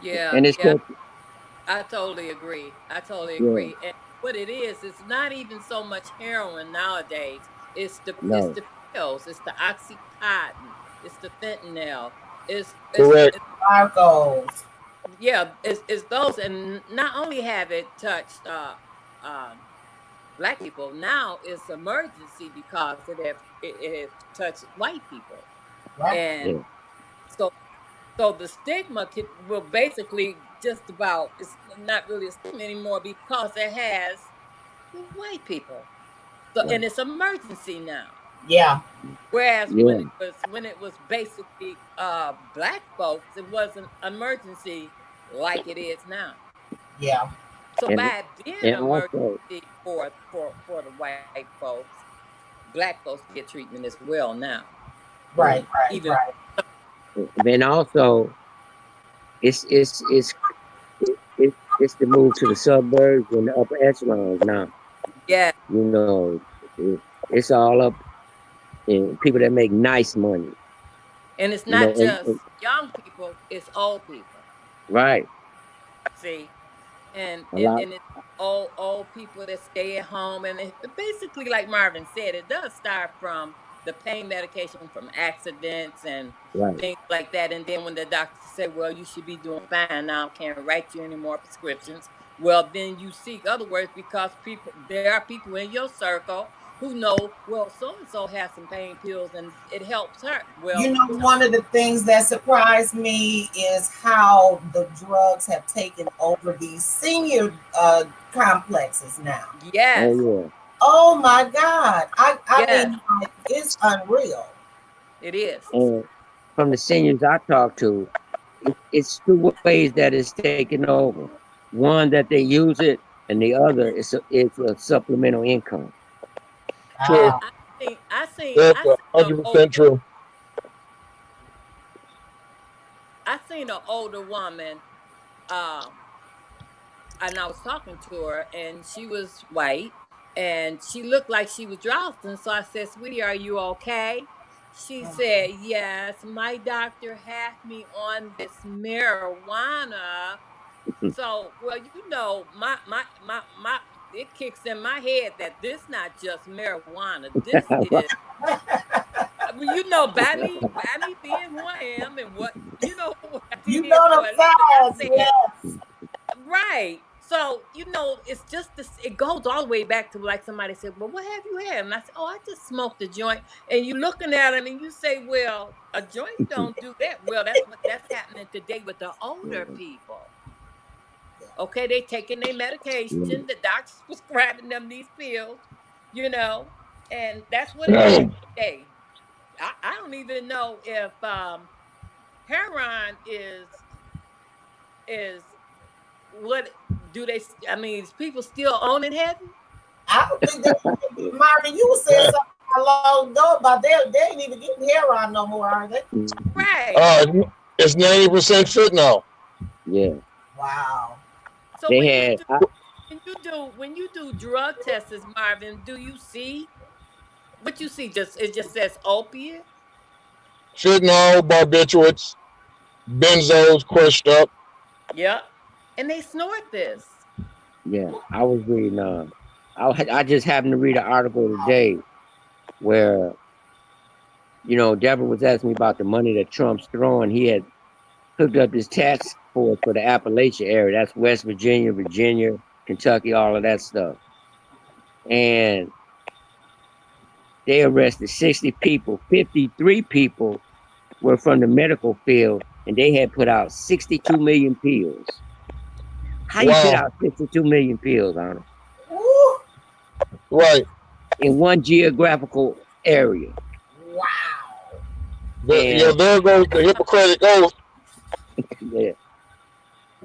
Yeah, And it's yeah, called, I totally agree. I totally yeah, agree. And what it is, it's not even so much heroin nowadays. It's no, the pills. It's the oxycontin. It's the fentanyl. Correct. It's Narcos. yeah. It's those. And not only have it touched um, black people, now it's emergency because it touched white people. Right. And yeah, so so the stigma will basically just about, it's not really a stigma anymore because it has white people. So right, and it's emergency now. Yeah. Whereas yeah, when it was basically black folks, it wasn't emergency like it is now. Yeah. So and by it being an and also, emergency for the white folks, black folks get treatment as well now. yeah, Right. Right. Even Right. then also, it's the move to the suburbs and the upper echelons now. yeah, You know, it's all up in people that make nice money. and it's You not know, and just young people, it's old people. right, See, a lot, and it's old people that stay at home, and basically, like Marvin said, it does start from the pain medication from accidents and right. things like that. And then when the doctor say, "Well, you should be doing fine now, can't write you any more prescriptions," well, then you seek other words because there are people in your circle who know, well, so and so has some pain pills and it helps her. You Well, know, one of the things that surprised me is how the drugs have taken over these senior complexes now. Oh yes, yeah. Oh my God. I yes, mean, like, it's unreal. it is. And from the seniors I talk to, it's two ways that it's taken over. One that they use it, and the other is a supplemental income. And True. Wow. That's I a seen a hundred older percent true. I seen an older woman, uh, and I was talking to her, and she was white, and she looked like she was drowsing. So I said, "Sweetie, are you okay?" She said, "Yes, my doctor had me on this marijuana." So, well, it kicks in my head that this not just marijuana. This is, well, by me being who I am and what what I You did know for them a living, I sides, said, yes. right. So, it's just this, it goes all the way back to like somebody said, "Well, what have you had?" And I said, "Oh, I just smoked a joint." And you looking at them and you say, "Well, a joint don't do that." Well, that's happening today with the older people. Okay, they taking their medication, the doctor's prescribing them these pills, you know, and that's what it is today. I don't even know if heroin is what do they? I mean, is people still own it heavy? I don't think that, Marvin, you were saying something not long ago about they ain't even getting heroin no more, are they? Right. Uh, it's 90% fit now. Yeah, Wow. So they had. when you do drug tests, Marvin, do you see what you see? Just it just says opiate. Fentanyl, barbiturates, benzos, crushed up. Yep. And they snort this. Yeah, I was reading. I just happened to read an article today where Deborah was asking me about the money that Trump's throwing. He had hooked up this task force for the Appalachia area. That's West Virginia, Virginia, Kentucky, all of that stuff. And they arrested 60 people. 53 people were from the medical field, and they had put out 62 million pills. How you put Wow. out 62 million pills, Honor, Woo. Right. in one geographical area? Wow. Yeah, And there goes the Hippocratic oath. yeah,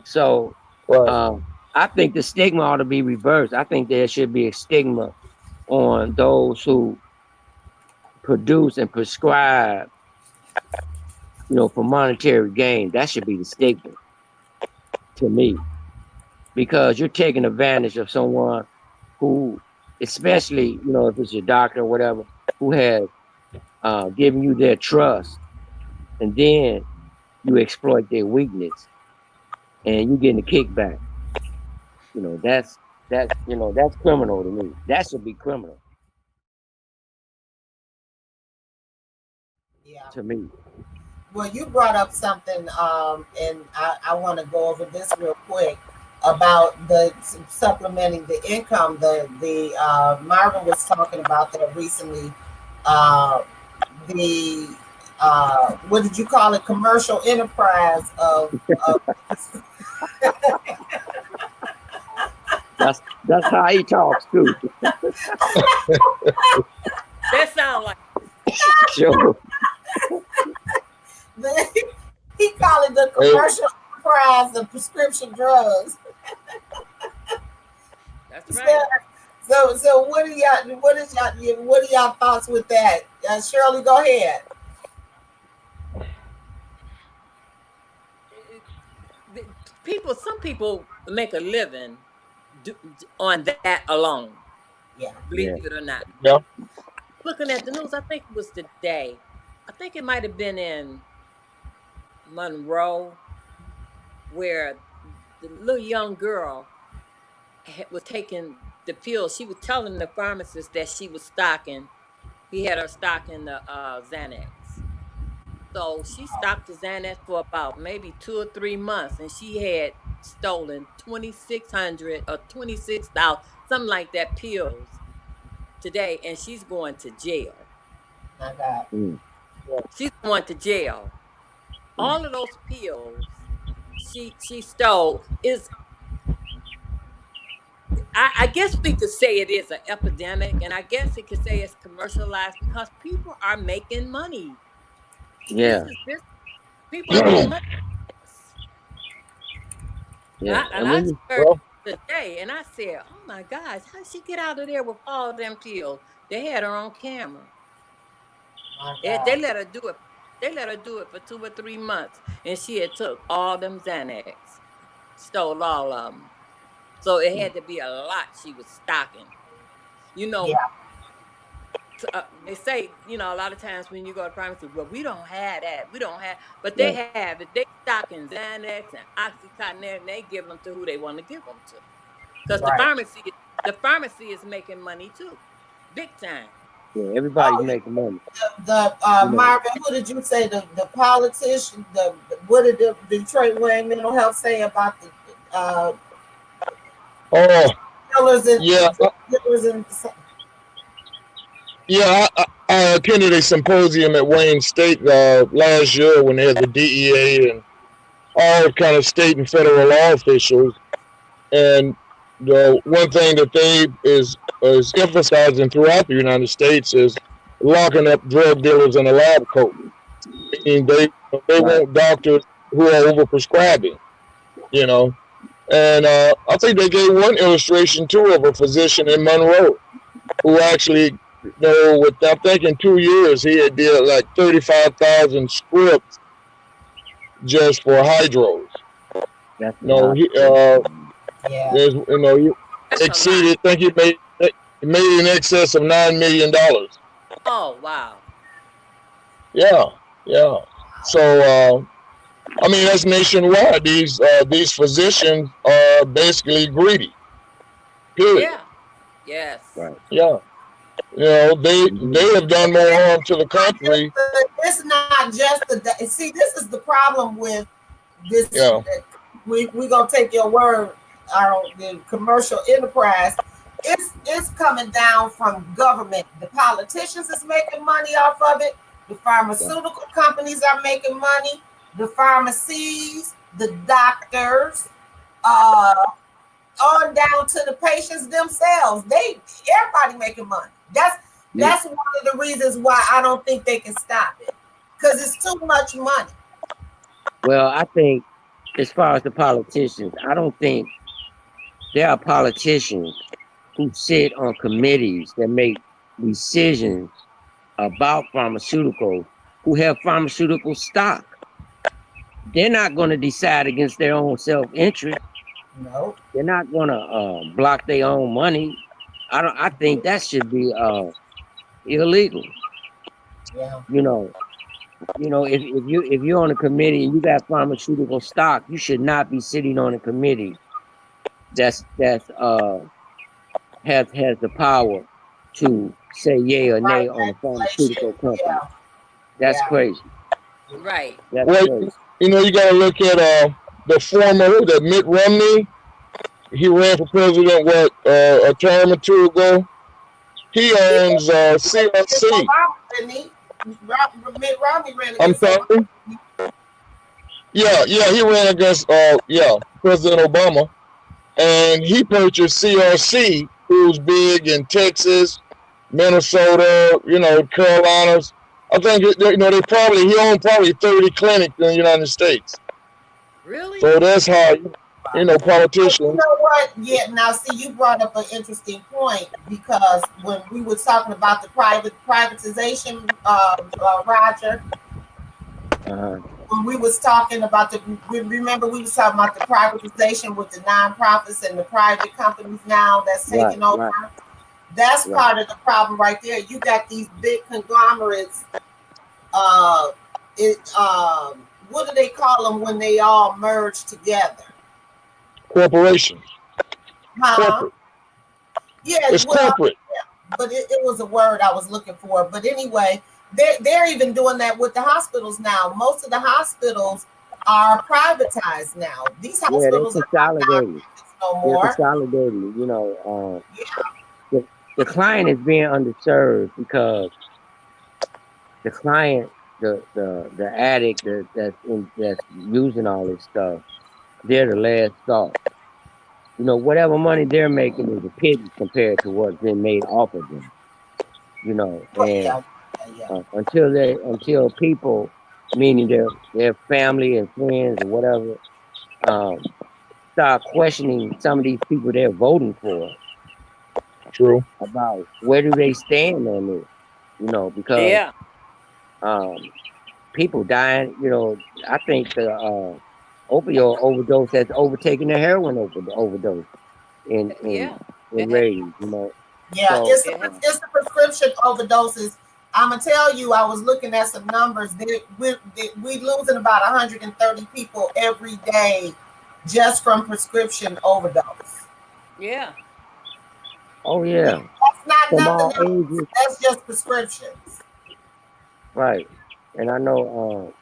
so Right. um, I think the stigma ought to be reversed. I think there should be a stigma on those who produce and prescribe, for monetary gain. That should be the stigma to me, because you're taking advantage of someone who, especially, if it's your doctor or whatever, who has given you their trust, and then you exploit their weakness and you getting a kickback. That's criminal to me. That should be criminal Yeah. to me. Well, you brought up something, and I want to go over this real quick about the supplementing the income. The Marvin was talking about that recently. Uh, the what did you call it? Commercial enterprise of That's how he talks too. That sound like Sure. he called it the commercial enterprise of prescription drugs. that's right. So what are y'all thoughts with that? Shirley, go ahead. Some people make a living on that alone. Yeah. Believe Yeah. it or not. Yeah. Looking at the news, I think it was today. I think it might have been in Monroe, where the little young girl was taking the pills. She was telling the pharmacist that she was stocking. He had her stocking the Xanax. So she stocked the Xanax for about maybe 2 or 3 months, and she had stolen 2,600 or 26,000, something like that, pills today, and she's going to jail. My God. Mm. She's going to jail. Mm. All of those pills she stole is, I guess we could say it is an epidemic, and I guess it could say it's commercialized because people are making money. This Yeah. is this People are making money. And Yeah. And I when just you heard Well, today, and I said, "Oh my gosh, how did she get out of there with all them pills?" They had her on camera. My They God. let her do it. They let her do it for 2 or 3 months, and she had took all them Xanax, stole all of them. So it had to be a lot she was stocking. You know, Yeah. they say, a lot of times when you go to pharmacy, well, we don't have that. We don't have, but they right, have it. They stocking Xanax and Oxycontin, and they give them to who they want to give them to. Because Right. the pharmacy is making money too, big time. yeah, everybody's Oh, making money. the You know, Marvin, who did you say the politician? What did the Detroit Wayne Mental Health say about the oh, killers and yeah. killers and Yeah, I attended a symposium at Wayne State last year when they had the DEA and all kind of state and federal law officials. And the one thing that they is emphasizing throughout the United States is locking up drug dealers in a lab coat. Meaning they right. want doctors who are overprescribing, you know. And I think they gave one illustration too of a physician in Monroe who actually, with I think in 2 years he had did like 35,000 scripts just for hydros. That's a No, lot. he yeah. there's he That's a lot. exceeded. I think he made in excess of $9 million. Oh wow. Yeah, yeah. So I mean that's nationwide. These physicians are basically greedy. Period. Yeah. Yes. Right. Yeah. They have done more harm to the country. It's not just the see. This is the problem with this. Yeah. We gonna take your word. The commercial enterprise. It's coming down from government. The politicians is making money off of it. The pharmaceutical companies are making money. The pharmacies, the doctors, uh, on down to the patients themselves. Everybody making money. That's one of the reasons why I don't think they can stop it, because it's too much money. Well, I think as far as the politicians, I don't think there are politicians who sit on committees that make decisions about pharmaceuticals who have pharmaceutical stock. They're not going to decide against their own self-interest. No. They're not going to block their own money. I think that should be illegal. Yeah. You know, if you're on a committee and you got pharmaceutical stock, you should not be sitting on a committee that's has the power to say yay or nay on a Regulation. pharmaceutical company. Yeah. That's Yeah. crazy. Right. That's Well, crazy. you got to look at the former that Mitt Romney. He ran for president a term or two ago. He He owns against CRC. Obama, didn't he? Mitt Romney ran I'm against sorry. Obama. Yeah, he ran against President Obama, and he purchased CRC, who's big in Texas, Minnesota, Carolinas. I think he owned probably 30 clinics in the United States. Really? So that's how But you politicians. know what? Yeah, now see, you brought up an interesting point, because when we were talking about the privatization, Roger, Uh-huh. when we was talking about remember we was talking about the privatization with the nonprofits and the private companies now that's Right, taking over. right, That's right. part of the problem right there. You got these big conglomerates. Uh, what do they call them when they all merge together? Corporations. Huh? Corporate. Yeah. It's Well, corporate. but it was a word I was looking for. But anyway, they're even doing that with the hospitals now. Most of the hospitals are privatized now. These Yeah, they're hospitals are not consolidating. nonprofits no They're more. consolidating. Yeah, The client is being underserved because the client, the addict that's using all this stuff, they're the last thought. Whatever money they're making is a pittance compared to what's been made off of them. And yeah, yeah. until people, meaning their family and friends or whatever, um, start questioning some of these people they're voting for True. about where do they stand on this, because Yeah. um, people dying. I think the opioid overdose has overtaken the heroin overdose in in Yeah. in It has. rays. Yeah, So It has. it's the prescription overdoses. I'm gonna tell you, I was looking at some numbers. We losing about 130 people every day just from prescription overdose. Yeah. oh And yeah, that's not from nothing all else. ages, That's just prescriptions. right? And I know,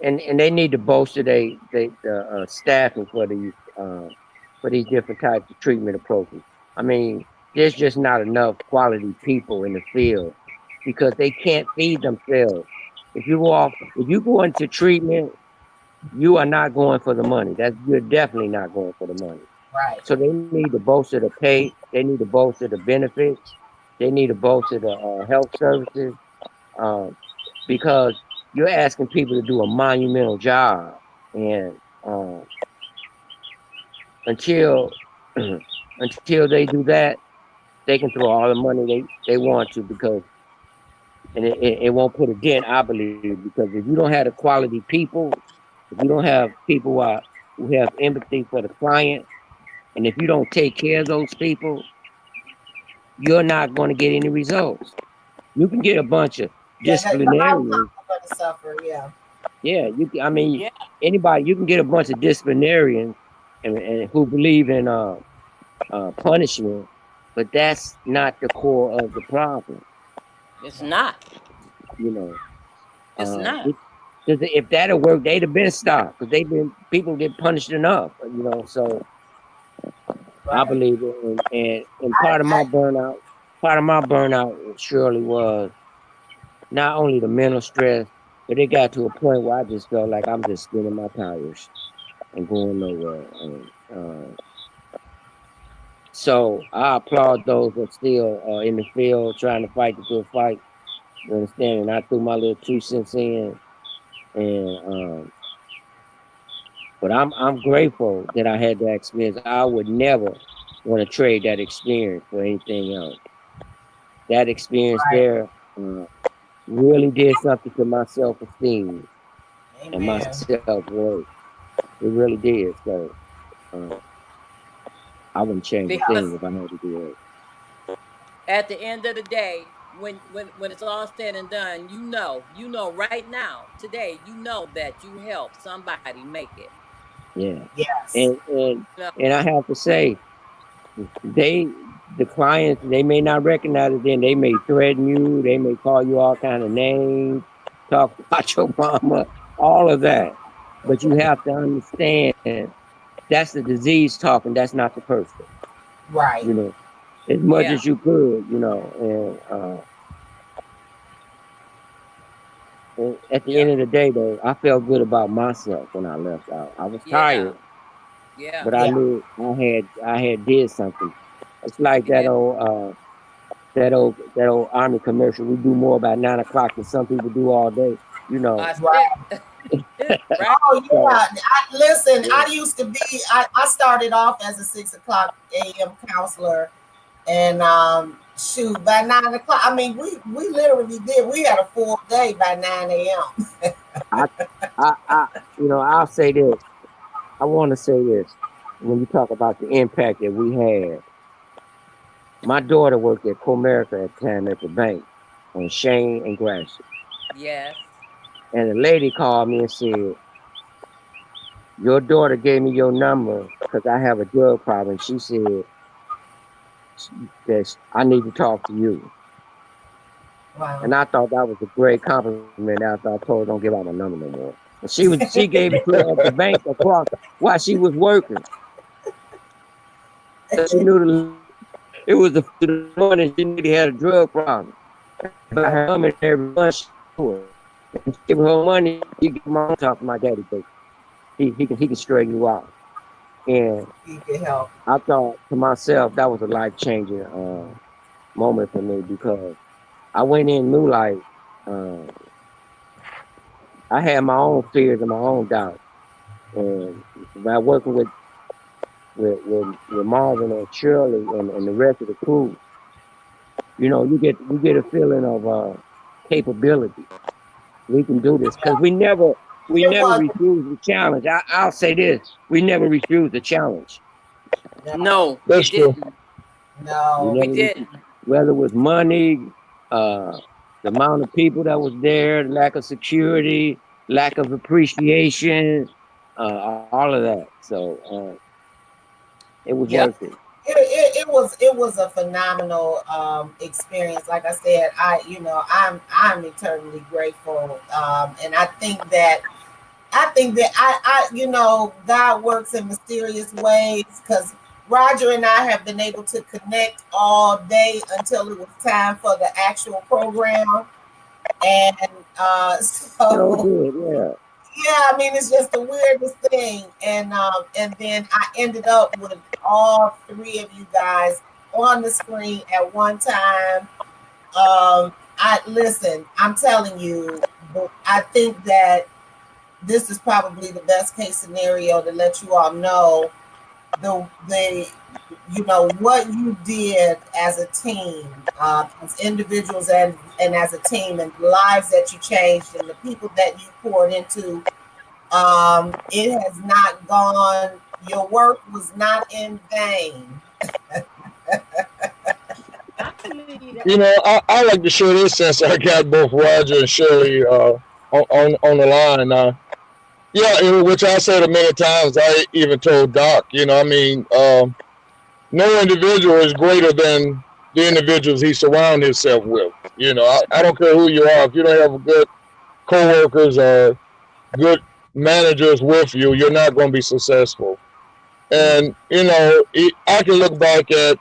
and they need to bolster the staffing for these different types of treatment approaches. I mean, there's just not enough quality people in the field because they can't feed themselves. If you go into treatment, you are not going for the money. You're definitely not going for the money. Right. So they need to bolster the pay. They need to bolster the benefits. They need to bolster the health services, um, because you're asking people to do a monumental job, and until until they do that, they can throw all the money they want to, because and it won't put a dent, I believe, because if you don't have the quality people, if you don't have people who have empathy for the client, and if you don't take care of those people, you're not going to get any results. You can get a bunch of Yeah, the outcomes disciplinarians. are going to suffer. Yeah. Yeah, I mean, Yeah. anybody, you can get a bunch of disciplinarians and who believe in punishment, but that's not the core of the problem. It's not. You know, It's not. 'Cause if that'll work, they'd have been stopped because people get punished enough. So I Right. believe it, and I part of my burnout surely was not only the mental stress, but it got to a point where I just felt like I'm just spinning my tires and going nowhere. Uh, so I applaud those that still are in the field trying to fight the good fight. You understand? And I threw my little 2 cents in, and but I'm grateful that I had that experience. I would never want to trade that experience for anything else. That experience Right. there really did something to my self-esteem and my Amen. self-worth. It really did. So uh, I wouldn't change a Because thing if I had to do it. at the end of the day, when it's all said and done, you know right now, today, you know that you helped somebody make it. Yeah, Yes. and and You know, and I have to say, they the clients, they may not recognize it. Then they may threaten you. They may call you all kind of names, talk about your mama, all of that. But you have to understand that's the disease talking. That's not the person. Right. You know, as much yeah, as you could. You know, and at the yeah, end of the day, though, I felt good about myself when I left out. I was yeah, tired, yeah, but I Yeah. knew I had did something. It's like yeah. that old army commercial. We do more about 9 o'clock than some people do all day. You know. Right. Right. Oh So yeah. Listen, yeah, I used to be. I started off as a 6 o'clock a.m. counselor, and shoot, by 9 o'clock. I mean, we literally did. We had a full day by 9 a.m. I, I, I'll say this. I want to say this. When you talk about the impact that we had, my daughter worked at Comerica at the time at the bank on Shane and Gratiot. Yes. And the lady called me and said, "Your daughter gave me your number because I have a drug problem." She said that I need to talk to you. Wow. And I thought that was a great compliment after I told her don't give out my number no more. And she gave it to her at the bank across while she was working. And she knew it was the morning she knew he had a drug problem. By her mom every month she knew her. And she gave her money, you get my talk to my daddy, but he can straighten you out. And You can help. I thought to myself that was a life changing moment for me because I went in new like uh, I had my own fears and my own doubts. And by working with Marvin and Shirley and the rest of the crew, you get a feeling of capability. We can do this because we It never was refused the challenge. I'll say this: we never refused the challenge. no, No, we That's true. didn't. We no. We never, didn't. whether it was money, uh, the amount of people that was there, lack of security, lack of appreciation, all of that. So it was Yep. worth it. It was a phenomenal experience. Like I said, I'm eternally grateful, and I think that God works in mysterious ways because Roger and I have been able to connect all day until it was time for the actual program, and So so good, yeah. yeah, I mean it's just the weirdest thing, and then I ended up with all three of you guys on the screen at one time. I listen. I'm telling you, I think that this is probably the best case scenario to let you all know the what you did as a team, as individuals and as a team, and the lives that you changed and the people that you poured into. It has not gone. Your work was not in vain. I believe You that. know, I like to share this since I got both Roger and Shirley on the line. Yeah, which I said many times. I even told Doc. I mean, no individual is greater than the individuals he surrounds himself with. I don't care who you are. If you don't have good coworkers or good managers with you, you're not going to be successful. Mm. And I can look back at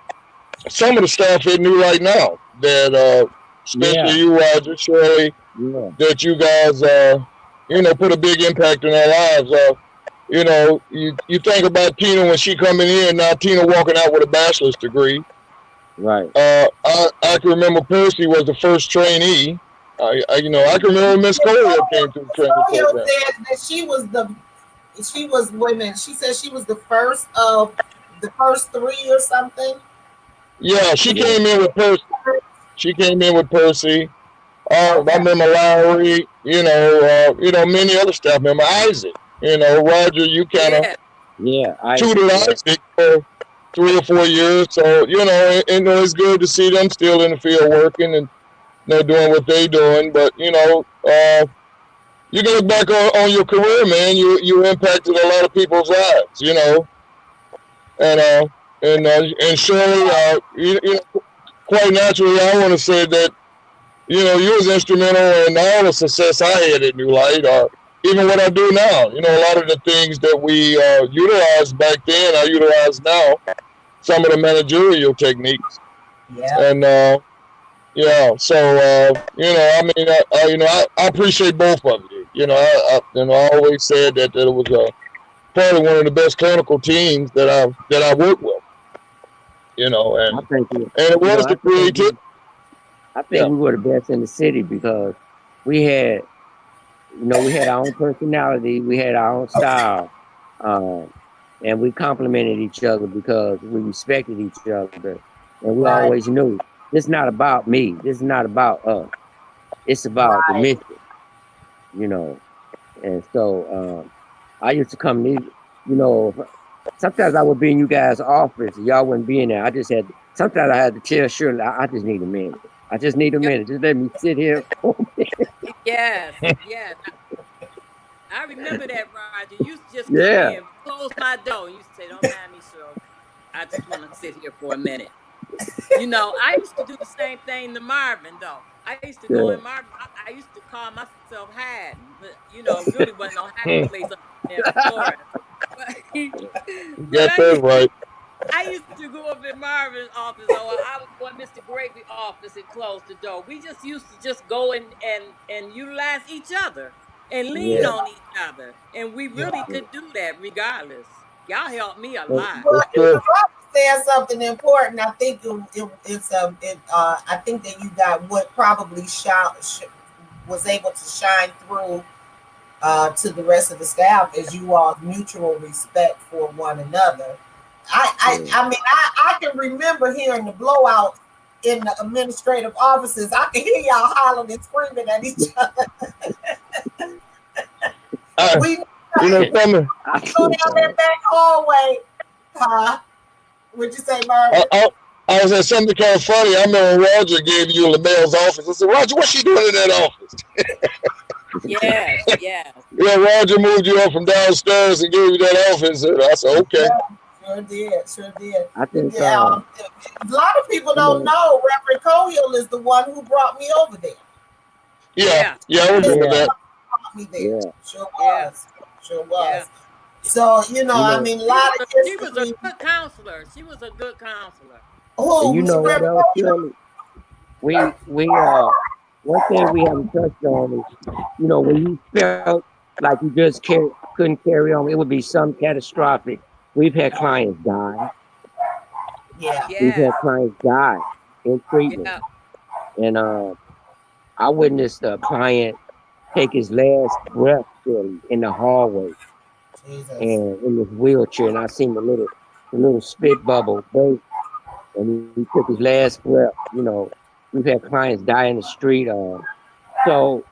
some of the stuff they knew right now that, especially Yeah, you, Roger, Shirley, yeah. that you guys, put a big impact in our lives. You know, you think about Tina when she coming in. Now Tina walking out with a bachelor's degree. Right. I can remember Percy was the first trainee. I can remember Miss Collier came through the Miss training Royal program. said that she was women. She said she was the first of the first three or something. Yeah, she Yeah. came in with Percy. She came in with Percy. I Okay. remember Lowry. Many other staff member Isaac. Roger, you kind of Yeah. Yeah. Isaac. tutored Yeah. Isaac for 3 or 4 years. So it's good to see them still in the field working and doing what they doing. But you can look back on your career, man. You impacted a lot of people's lives. And and surely, quite naturally, I want to say that you was instrumental in all the success I had at New Light, or even what I do now. A lot of the things that we utilized back then, I utilize now. Some of the managerial techniques, Yeah. and yeah. So I mean, I appreciate both of you. I always said that it was probably one of the best clinical teams that I worked with. I And think it you know was the creativity. I think Yeah. we were the best in the city because we had we had our own personality, we had our own style, um, and we complimented each other because we respected each other, and we Right. always knew this is not about me, this is not about us, it's about the Right. mission, you know. And so I used to come to sometimes I would be in you guys' office, and y'all wouldn't be in there. Sometimes I had to tell Shirley, I just need a minute. I just need a minute. Just let me sit here. Yes. Yes. I remember that, Roger. You used to just come Yeah, in, close my door, and you say, "Don't mind me, Shirley. I just want to sit here for a minute." I used to do the same thing to Marvin, though. I used to go yeah. in Marvin. I used to call myself hiding, but really wasn't no hiding Hmm. place up there in Florida. But, You but got that right. I used to go up in Marvin's office, or I would go in Mr. Gravy's office and close the door. We just used to just go in and utilize each other and lean Yeah, Yeah. on each other, and we Yeah. really could do that regardless. Y'all helped me a but lot. Well, It's true. Robert said something important. I think I think that you got what probably was able to shine through to the rest of the staff as you all mutual respect for one another. I I, yeah, I mean I can remember hearing the blowout in the administrative offices. I can hear y'all hollering and screaming at each other. I, We something. I go think down that back hallway. Huh? What'd you say, I, Marvin? I, I was at something kind of funny. I remember Roger gave you LaMelle's office. I said, Roger, what's she doing in that office? Yes, yes, Roger moved you up from downstairs and gave you that office. And I said, okay. Yeah, sure did, sure did. I think A lot of people you don't know, know Reverend Coyle is the one who brought me over there. Yeah, yeah, yeah, I yeah, He remember that. yeah, brought me there. yeah, Sure yeah, was. Sure yeah. was. So, you I know, mean, a She was lot of she was a history. good counselor. She was a good counselor. and Who, you know what Reverend else, Coyle? Shirley? We one thing we haven't touched on is when you felt like you just couldn't carry on, it would be some catastrophic. We've had clients die. Yeah. We've Yes, had clients die in treatment, yeah, and I witnessed a client take his last breath Shirley, in the hallway Jesus. and in his wheelchair, and I seen the little spit bubble burst, and he took his last breath. We've had clients die in the street. So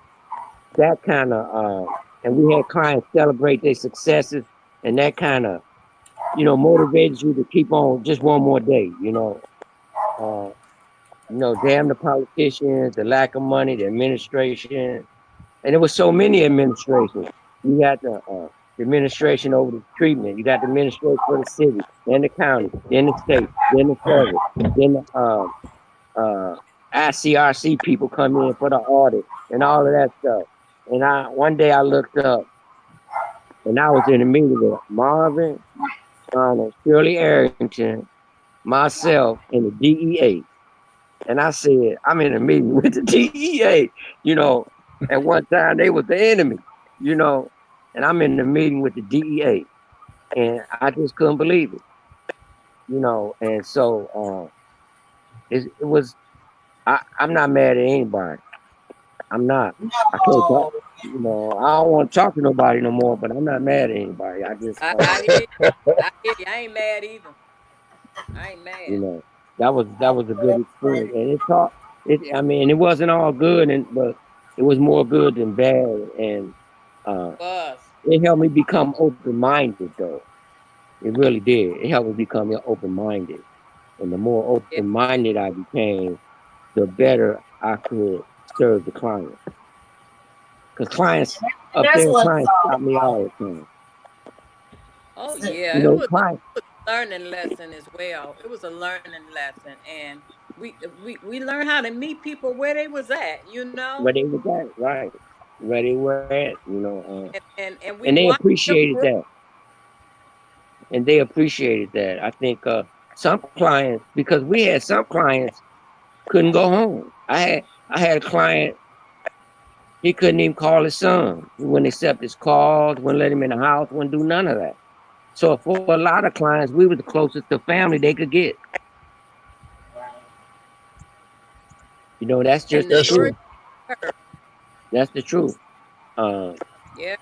that kind of, and we had clients celebrate their successes, and that kind of, motivates you to keep on just one more day. Uh, damn the politicians, the lack of money, the administration, and there was so many administrations. You got the administration over the treatment. You got the administration for the city, then the county, then the state, then the federal, then the ICRC people come in for the audit and all of that stuff. And one day I looked up and I was in a meeting with Marvin, Shirley Arrington, myself, and the DEA. And I said, I'm in a meeting with the DEA. At one time they was the enemy, you know, and I'm in the meeting with the DEA. and I just couldn't believe it, and so it was. I'm not mad at anybody. I'm not. I can't talk. No. I don't want to talk to nobody no more. But I'm not mad at anybody. I just, I hear you. I hear you. I ain't mad either. I ain't you mad. know, that was a good experience, and it taught. I mean, it wasn't all good, but it was more good than bad, and uh, Was. it helped me become open minded. Though it really did. It helped me become open minded, and the more Yeah. open minded I became, the better I could serve the client. Because And that's what it's clients all stop me about. all the time. Oh So, yeah. It was Clients a learning lesson as well. It was a learning lesson, and we learned how to meet people where they was at. You know, where they was at, right? Where they were at, and we and they watched them appreciated grow. that. And they appreciated that. I think some clients, because we had some clients couldn't go home. I had a client, he couldn't even call his son. He wouldn't accept his calls, wouldn't let him in the house, wouldn't do none of that. So for a lot of clients, we were the closest to family they could get. That's And just the the That's story truth. true. I heard. That's the truth. Uh, Yeah.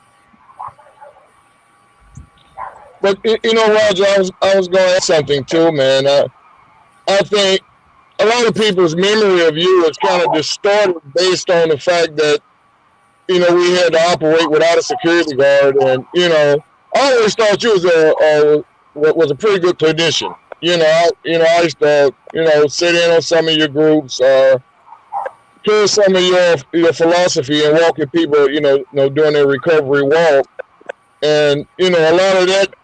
But Roger, I was going to add something too, man. I think a lot of people's memory of you is kind of distorted based on the fact that we had to operate without a security guard, and I always thought you was a pretty good clinician. I used to sit in on some of your groups, hear some of your philosophy, and walking people, during their recovery walk, and a lot of that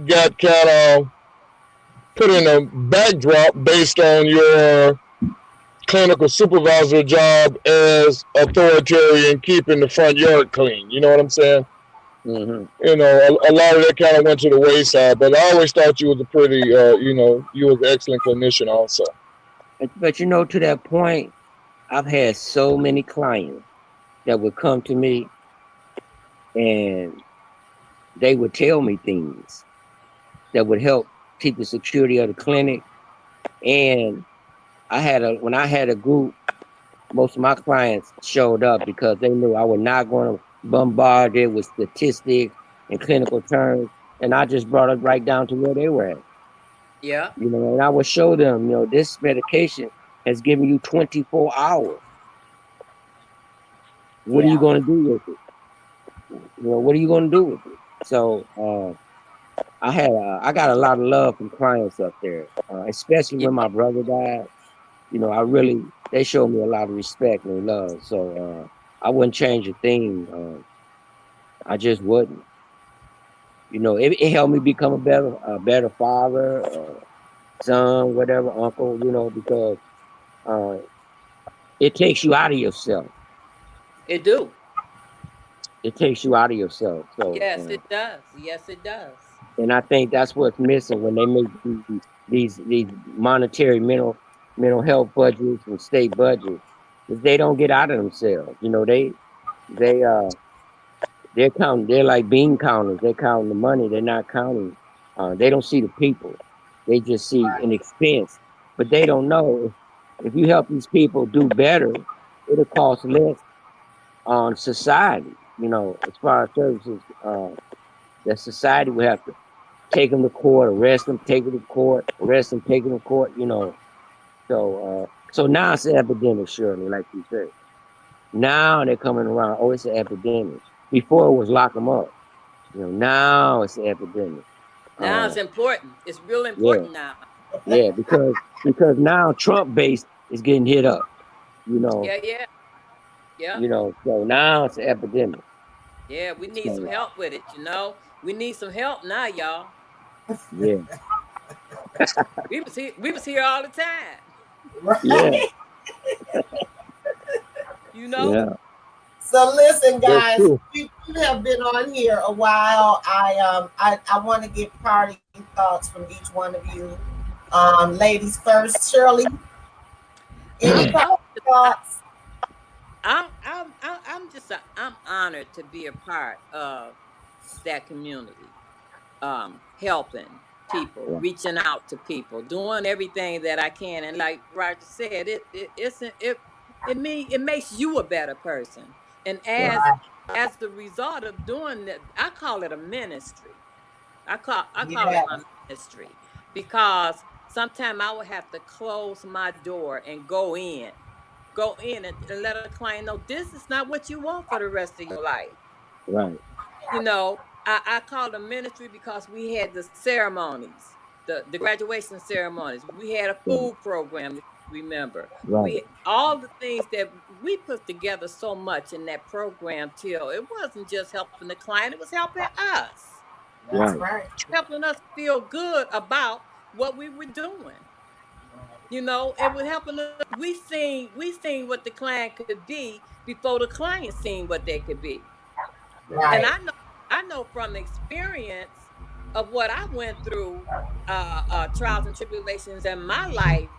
got kind of put in a backdrop based on your clinical supervisor job as authoritarian, keeping the front yard clean. You know what I'm saying? hmm A lot of that kind of went to the wayside. But I always thought you was a pretty, you was an excellent clinician also. but to that point, I've had so many clients that would come to me and they would tell me things that would help keep the security of the clinic. And when I had a group, most of my clients showed up because they knew I was not going to bombard it with statistics and clinical terms. And I just brought it right down to where they were at. Yeah. And I would show them, this medication has given you 24 hours. What are you yeah. going to do with it? What are you going to do with it? So I got a lot of love from clients up there, especially when Yeah. my brother died. They showed me a lot of respect and love. So I wouldn't change a thing. I just wouldn't. It helped me become a better father, son, whatever, uncle. Because uh, it takes you out of yourself. It do. It takes you out of yourself. So, Yes, it does. Yes, it does. and I think that's what's missing when they make these monetary mental health budgets and state budgets, is they don't get out of themselves. They they're counting. They're like bean counters. They're counting the money. They're not counting. They don't see the people. They just see an expense, but they don't know if you help these people do better, it'll cost less on society. As far as services, that society will have to take them to court, arrest them, take them to court, arrest them, take them to court. So now it's an epidemic, Shirley, like you said. Now they're coming around. Oh, it's an epidemic. Before it was lock them up. Now it's an epidemic. Now Uh, it's important. It's real yeah, important now. yeah, because now Trump base is getting hit up. You know, Yeah, yeah, yeah, So now it's an epidemic. yeah. We need some So help with it. We need some help now, y'all. yeah, We was here all the time. yeah, Right. You know. yeah. So listen, That's guys, true. we have been on here a while. I want to get party thoughts from each one of you. Ladies first, Shirley. Any I'm party just, thoughts? I'm honored to be a part of that community. helping people, reaching out to people, doing everything that I can. And like Roger said, it makes you a better person. And as the result of doing that, I call it a ministry. I call it my ministry, because sometimes I would have to close my door and go in and let a client know this is not what you want for the rest of your life. Right. You know, I call them ministry because we had the ceremonies, the graduation ceremonies. We had a food program, if you remember. Right. All the things that we put together so much in that program, till it wasn't just helping the client, it was helping us. That's right. Helping us feel good about what we were doing. You know, it was helping us. We seen what the client could be before the client seen what they could be. Right. And I know from experience of what I went through, trials and tribulations in my life,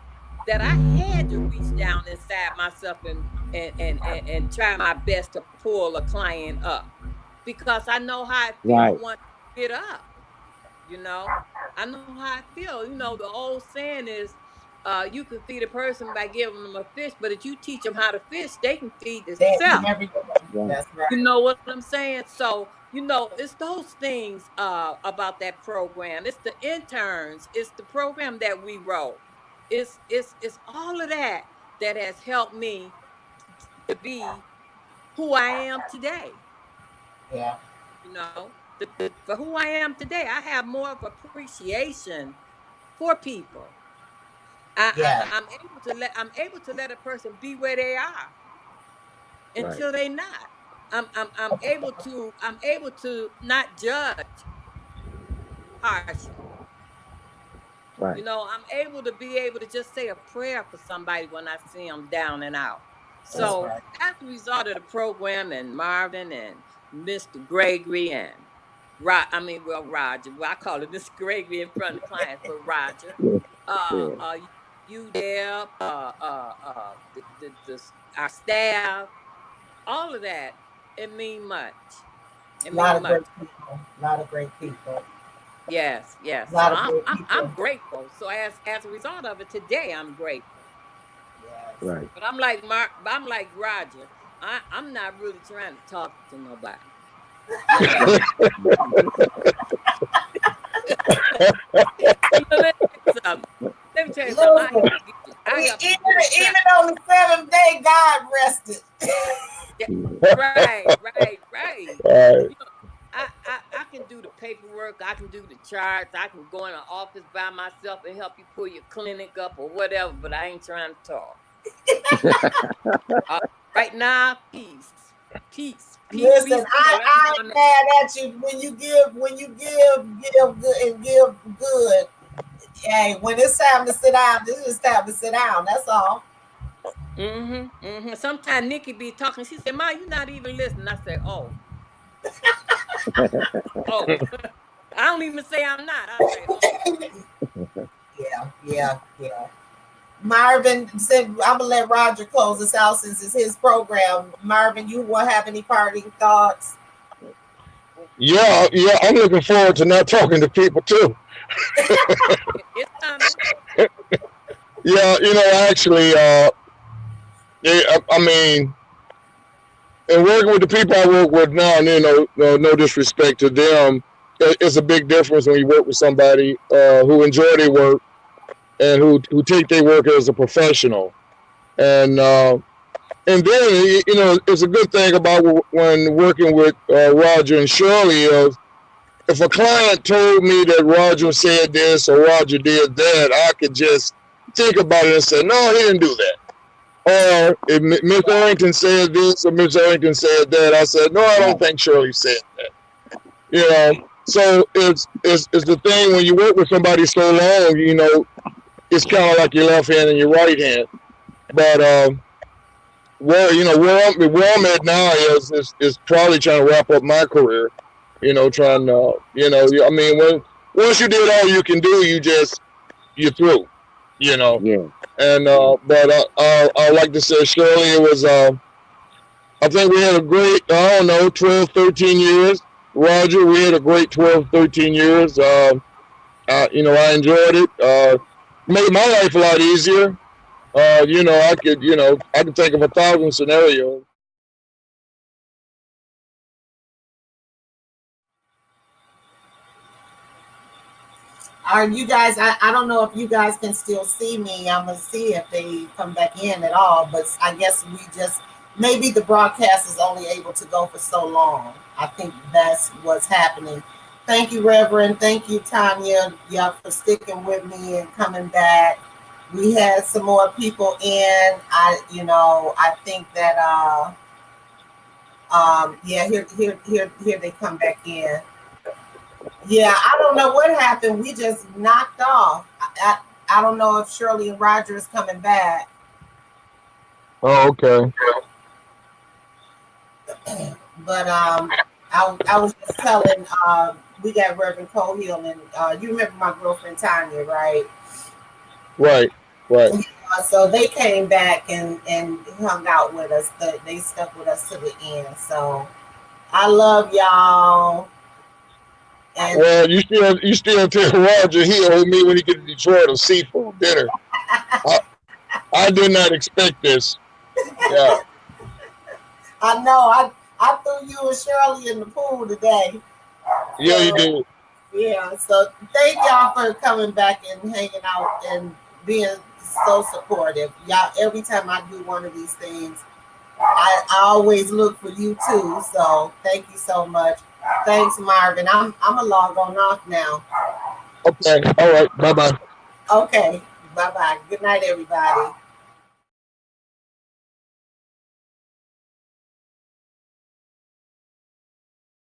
that I had to reach down inside myself and try my best to pull a client up, because I know how I feel once you get up. You know, I know how I feel. You know, the old saying is, you can feed a person by giving them a fish, but if you teach them how to fish, they can feed themselves. That's right. You know what I'm saying? So, you know, it's those things about that program. It's the interns. It's the program that we wrote. It's all of that that has helped me to be who I am today. Yeah. You know, for who I am today, I have more of appreciation for people. I'm able to let a person be where they are until they not. I'm able to not judge harshly. Right. You know, I'm able to just say a prayer for somebody when I see them down and out. So as a result of the program, and Marvin and Mr. Gregory and Roger. Well, I call it Mr. Gregory in front of the clients, but Roger. You there, our staff, all of that, it mean much. A lot of great people. Yes. So I'm grateful. So as a result of it, today I'm grateful. Yes. Right. But I'm like Roger. I'm not really trying to talk to nobody. Let me tell you something. Even on the 7th day, God rested. Right. You know, I can do the paperwork. I can do the charts. I can go in an office by myself and help you pull your clinic up or whatever. But I ain't trying to talk. Right now, peace. Listen, I ain't mad at you when you give good and give good. Hey, when it's time to sit down, this is time to sit down. That's all. Sometimes Nikki be talking. She said, "Ma, you're not even listening." I say, "Oh, oh." I don't even say I'm not. I say, "Oh." Yeah. Marvin said, "I'm gonna let Roger close this out since it's his program." Marvin, you will have any parting thoughts? Yeah. I'm looking forward to not talking to people too. It's coming. Yeah, actually, I mean, and working with the people I work with now, no disrespect to them, it's a big difference when you work with somebody who enjoy their work and who take their work as a professional. And then, it's a good thing about when working with Roger and Shirley is, if a client told me that Roger said this or Roger did that, I could just think about it and say, no, he didn't do that. Or if Miss Arrington said this or Miss Arrington said that, I said, no, I don't think Shirley said that. So it's the thing when you work with somebody so long, it's kind of like your left hand and your right hand. But where I'm at now is probably trying to wrap up my career. Trying to, I mean, once you did all you can do, you're through. Yeah. And but I like to say, Shirley, it was I think we had a great 12, 13 years. Roger, we had a great 12, 13 years. You know, I enjoyed it. Made my life a lot easier. You know, I could think of 1,000 scenarios. You guys, I don't know if you guys can still see me. I'm gonna see if they come back in at all, but I guess we just maybe the broadcast is only able to go for so long. I think that's what's happening. Thank you, Reverend. Thank you, Tanya, yeah, for sticking with me and coming back. We had some more people in. I think that yeah, here they come back in. Yeah, I don't know what happened. We just knocked off. I don't know if Shirley and Roger is coming back, Oh, okay. but I was just telling. We got Reverend Cohill and you remember my girlfriend Tanya, right? Right, right. So they came back and hung out with us. They stuck with us to the end. So I love y'all. And Well, you still tell Roger he owe me when he get to Detroit a seafood dinner. I, I did not expect this. Yeah. I know I threw you and Shirley in the pool today. Yeah, you So did. yeah, so thank y'all for coming back and hanging out and being so supportive. Y'all, every time I do one of these things, I always look for you too. So thank you so much. Thanks, Marvin. I'm a log on off now. Okay. All right. Bye bye. Okay. Bye bye. Good night, everybody.